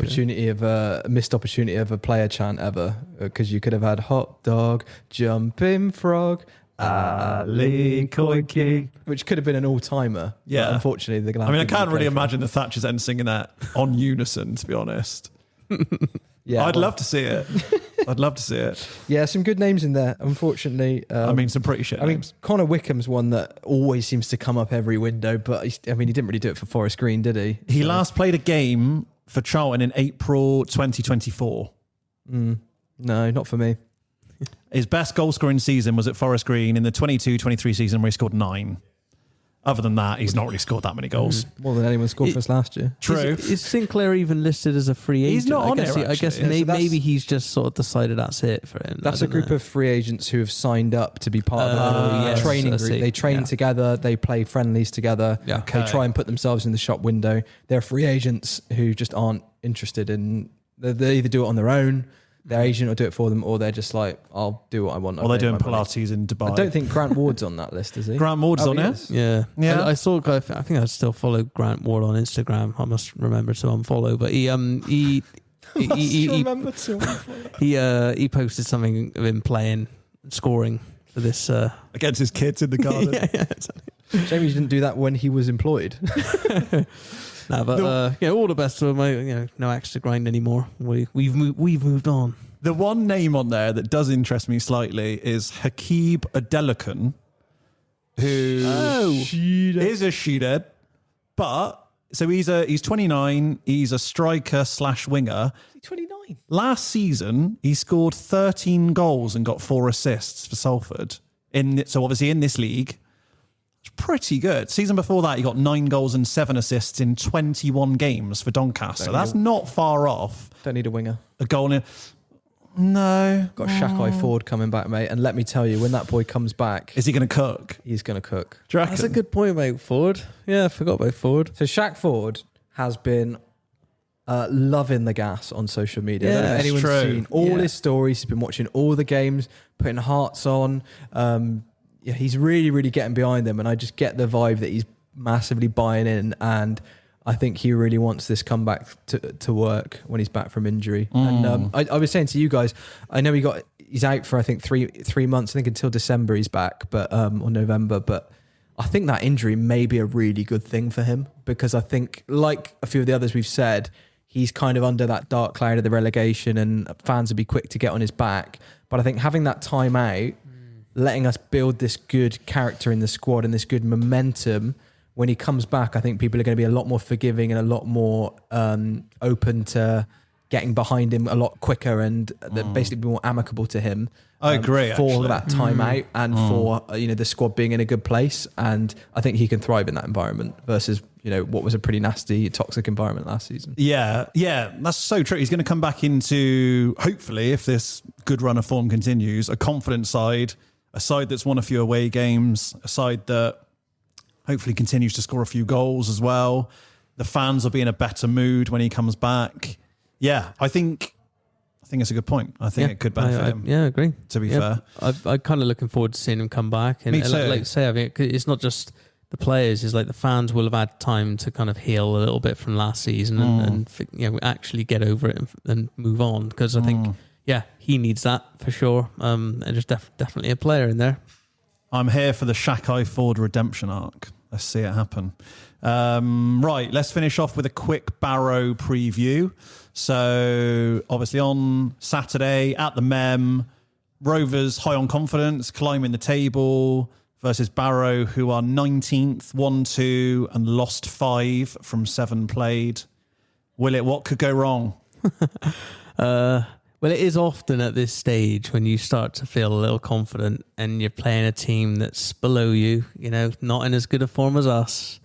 missed opportunity of a player chant ever, because you could have had hot dog, jumping frog, Ali Koike, which could have been an all-timer. Yeah. But unfortunately, the I mean, I can't really imagine the Thatchers End singing that on unison, to be honest. Yeah, I'd love to see it. I'd love to see it. Yeah, some good names in there. Unfortunately, I mean, some pretty shit names. Connor Wickham's one that always seems to come up every window, but he didn't really do it for Forest Green, did he? He last played a game for Charlton in April 2024. No, not for me. His best goal scoring season was at Forest Green in the 22-23 season, where he scored 9. Other than that, he's not really scored that many goals. More than anyone scored for us last year. True. Is Sinclair even listed as a free agent? He's not on it, I guess actually. maybe he's just sort of decided that's it for him. That's a group of free agents who have signed up to be part of yes, the training I group. see. They train together, they play friendlies together, Yeah. they try and put themselves in the shop window. They're free agents who just aren't interested in... They either do it on their own, their agent will do it for them, or they're just like, I'll do what I want. Or they're doing Pilates in Dubai. I don't think Grant Ward's on that list, is he? Grant Ward's on he it. is. Yeah. Yeah. I think I still follow Grant Ward on Instagram. I must remember to unfollow. But he posted something of him playing, scoring for this Against his kids in the garden. Shame he didn't do that when he was employed. No, but all the best to him. No axe to grind anymore. We've moved on. The one name on there that does interest me slightly is Hakeeb Adelakun, who is a shooter, but so he's 29. He's a striker / winger. 29. Last season, he scored 13 goals and got 4 assists for Salford. So obviously in this league, it's pretty good. Season before that, he got 9 goals and 7 assists in 21 games for Doncaster. That's not far off. Don't need a winger. A goal in... No. Got Shakai Ford coming back, mate. And let me tell you, when that boy comes back, Is he going to cook? he's going to cook. Do you reckon? That's a good point about Ford. Yeah, I forgot about Ford. So Shaq Ford has been loving the gas on social media. I don't know if Yeah, anyone's it's true. seen all Yeah. his stories. He's been watching all the games, putting hearts on. He's really, really getting behind them. And I just get the vibe that he's massively buying in. And I think he really wants this comeback to work when he's back from injury. And I was saying to you guys, I know he's out for, I think, three months. I think until December he's back, but or November. But I think that injury may be a really good thing for him, because I think, like a few of the others we've said, he's kind of under that dark cloud of the relegation, and fans would be quick to get on his back. But I think having that time out, letting us build this good character in the squad and this good momentum, when he comes back, I think people are going to be a lot more forgiving and a lot more open to getting behind him a lot quicker and basically be more amicable to him. I agree, for actually. that time out and for the squad being in a good place, and I think he can thrive in that environment versus what was a pretty nasty, toxic environment last season. Yeah, that's so true. He's going to come back into, hopefully, if this good run of form continues, a confident side, a side that's won a few away games, a side that hopefully continues to score a few goals as well. The fans will be in a better mood when he comes back. Yeah, I think it's a good point. I think it could benefit him. Yeah, I agree. To be fair, I'm kind of looking forward to seeing him come back. And Me too. Like you say, I mean, it's not just the players; it's like the fans will have had time to kind of heal a little bit from last season and actually get over it and move on. Because I think, he needs that for sure. And there's definitely a player in there. I'm here for the Shakai Ford redemption arc. Let's see it happen. Right, let's finish off with a quick Barrow preview. So, obviously on Saturday at the Mem, Rovers high on confidence, climbing the table versus Barrow, who are 19th, 1-2 and lost 5 from 7 played. Willett, what could go wrong? Well, it is often at this stage when you start to feel a little confident and you're playing a team that's below you, not in as good a form as us.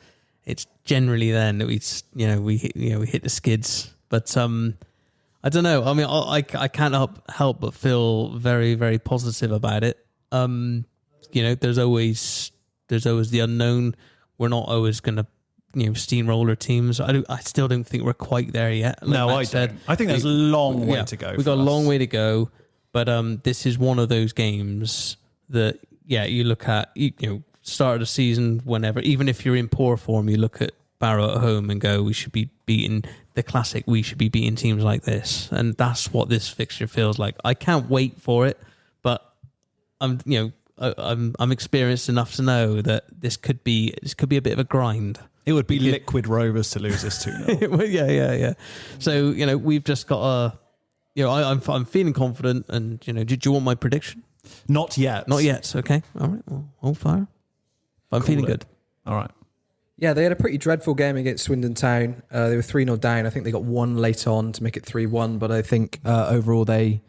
It's generally then that we hit the skids. But I don't know. I mean, I can't help but feel very, very positive about it. There's always the unknown. We're not always going to steamroller teams. I still don't think we're quite there yet. Like No, Max I don't. I think there's a long way to go. We've got a long way to go. But this is one of those games that you look at. Start of the season, whenever, even if you're in poor form, you look at Barrow at home and go, we should be beating the classic. We should be beating teams like this, and that's what this fixture feels like. I can't wait for it, but I'm experienced enough to know that this could be a bit of a grind. It would be liquid Rovers to lose this 2-0. Yeah. So we've just got I'm feeling confident, and do you want my prediction? Not yet. Not yet. Okay. All right. Well, hold fire. I'm feeling good. All right. Yeah, they had a pretty dreadful game against Swindon Town. They were 3-0 down. I think they got one late on to make it 3-1, but I think overall they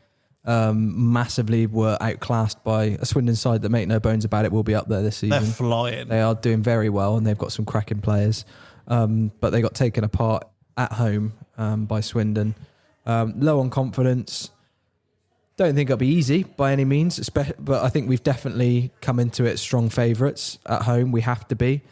massively were outclassed by a Swindon side that, make no bones about it, will be up there this season. They're flying. They are doing very well, and they've got some cracking players. But they got taken apart at home by Swindon. Low on confidence. Don't think it'll be easy by any means, but I think we've definitely come into it strong favourites at home. We have to be.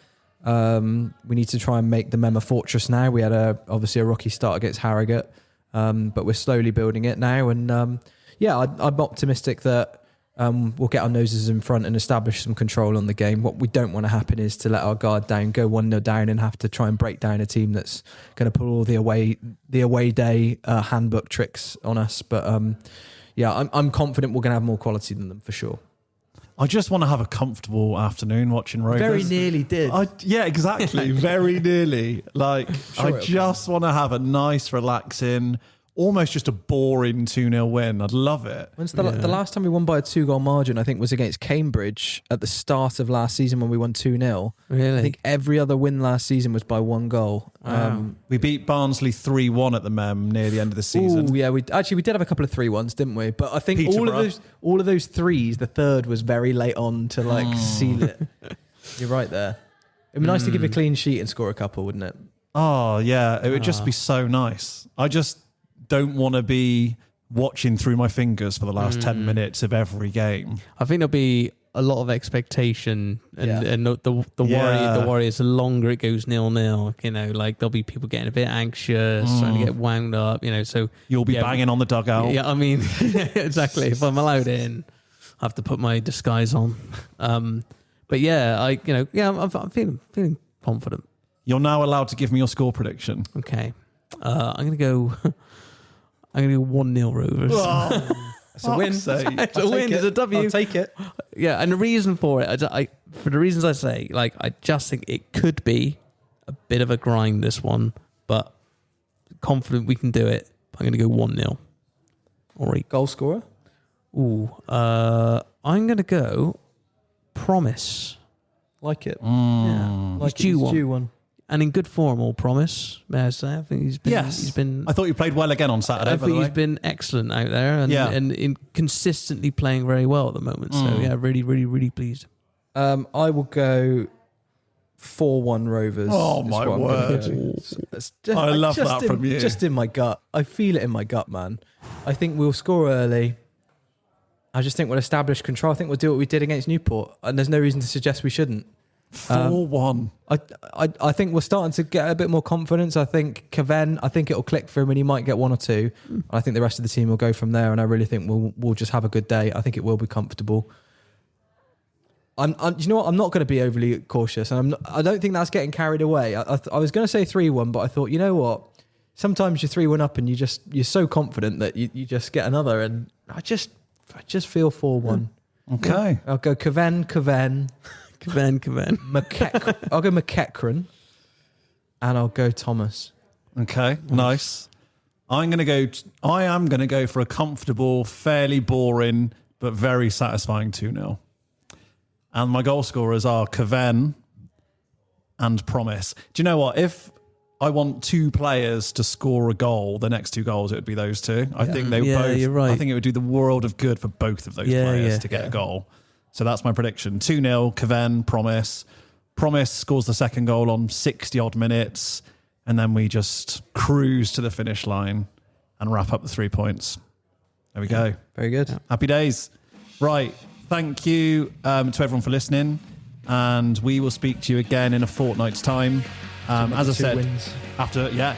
We need to try and make the Mem a fortress now. We had obviously a rocky start against Harrogate, but we're slowly building it now. And I'm optimistic that we'll get our noses in front and establish some control on the game. What we don't want to happen is to let our guard down, go 1-0 down, and have to try and break down a team that's going to pull all the away day handbook tricks on us. But I'm confident we're going to have more quality than them for sure. I just want to have a comfortable afternoon watching Rovers. Very nearly did. Yeah, exactly. Very nearly. I just want to have a nice, relaxing, almost just a boring 2-0 win. I'd love it. When's the last time we won by a 2-goal margin, I think, was against Cambridge at the start of last season when we won 2-0. Really? I think every other win last season was by 1 goal. Wow. We beat Barnsley 3-1 at the Mem near the end of the season. Oh, yeah. We did have a couple of 3-1s, didn't we? But I think Peterborough. all of those threes, the third was very late on to seal it. You're right there. It'd be nice to give a clean sheet and score a couple, wouldn't it? Oh, yeah. It would just be so nice. I just don't want to be watching through my fingers for the last 10 minutes of every game. I think there'll be a lot of expectation and the worry is the longer it goes 0-0, there'll be people getting a bit anxious, trying to get wound up, so You'll be banging on the dugout. Yeah, I mean, exactly. If I'm allowed in, I have to put my disguise on. But I'm feeling confident. You're now allowed to give me your score prediction. Okay. I'm going to go 1-0 Rovers. It's a win. It's a win. It's a W. I'll take it. Yeah, and the reason for it, for the reasons I say, I just think it could be a bit of a grind, this one, but confident we can do it. I'm going to go 1-0. All right. Goal scorer? Ooh, I'm going to go Promise. Like it. Yeah. Like He's due it. He's one. And in good form, all promise, may I say. I think he's been. I thought you played well again on Saturday. I think he's been excellent out there and in consistently playing very well at the moment. So yeah, really, really, really pleased. I will go 4-1 Rovers. Oh my word! I love that from you. Just in my gut, I feel it in my gut, man. I think we'll score early. I just think we'll establish control. I think we'll do what we did against Newport, and there's no reason to suggest we shouldn't. 4-1. I think we're starting to get a bit more confidence. I think Caven, I think it'll click for him and he might get 1 or 2. I think the rest of the team will go from there, and I really think we'll just have a good day. I think it will be comfortable. You know what? I'm not going to be overly cautious, and I don't think that's getting carried away. I was going to say 3-1, but I thought, you know what? Sometimes you're 3-1 up and you're so confident that you just get another, and I just feel 4-1. Okay. I'll go Caven. I'll go McEachran, and I'll go Thomas. Okay, nice. I am going to go for a comfortable, fairly boring, but very satisfying 2-0. And my goal scorers are Caven and Promise. Do you know what? If I want 2 players to score a goal, the next 2 goals, it would be those 2. I think they both. You're right. I think it would do the world of good for both of those players to get a goal. So that's my prediction. 2-0, Caven, Promise. Promise scores the second goal on 60-odd minutes, and then we just cruise to the finish line and wrap up the 3 points. There we go. Very good. Happy days. Right. Thank you to everyone for listening, and we will speak to you again in a fortnight's time. As I said,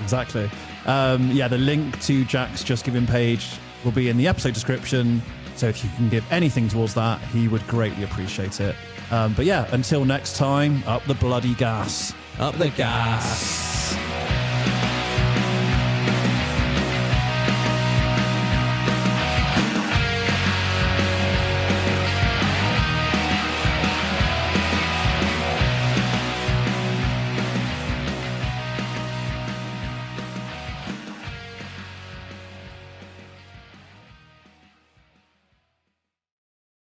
exactly. The link to Jack's Just Giving page will be in the episode description. So if you can give anything towards that, he would greatly appreciate it. Until next time, up the bloody gas. Up the gas.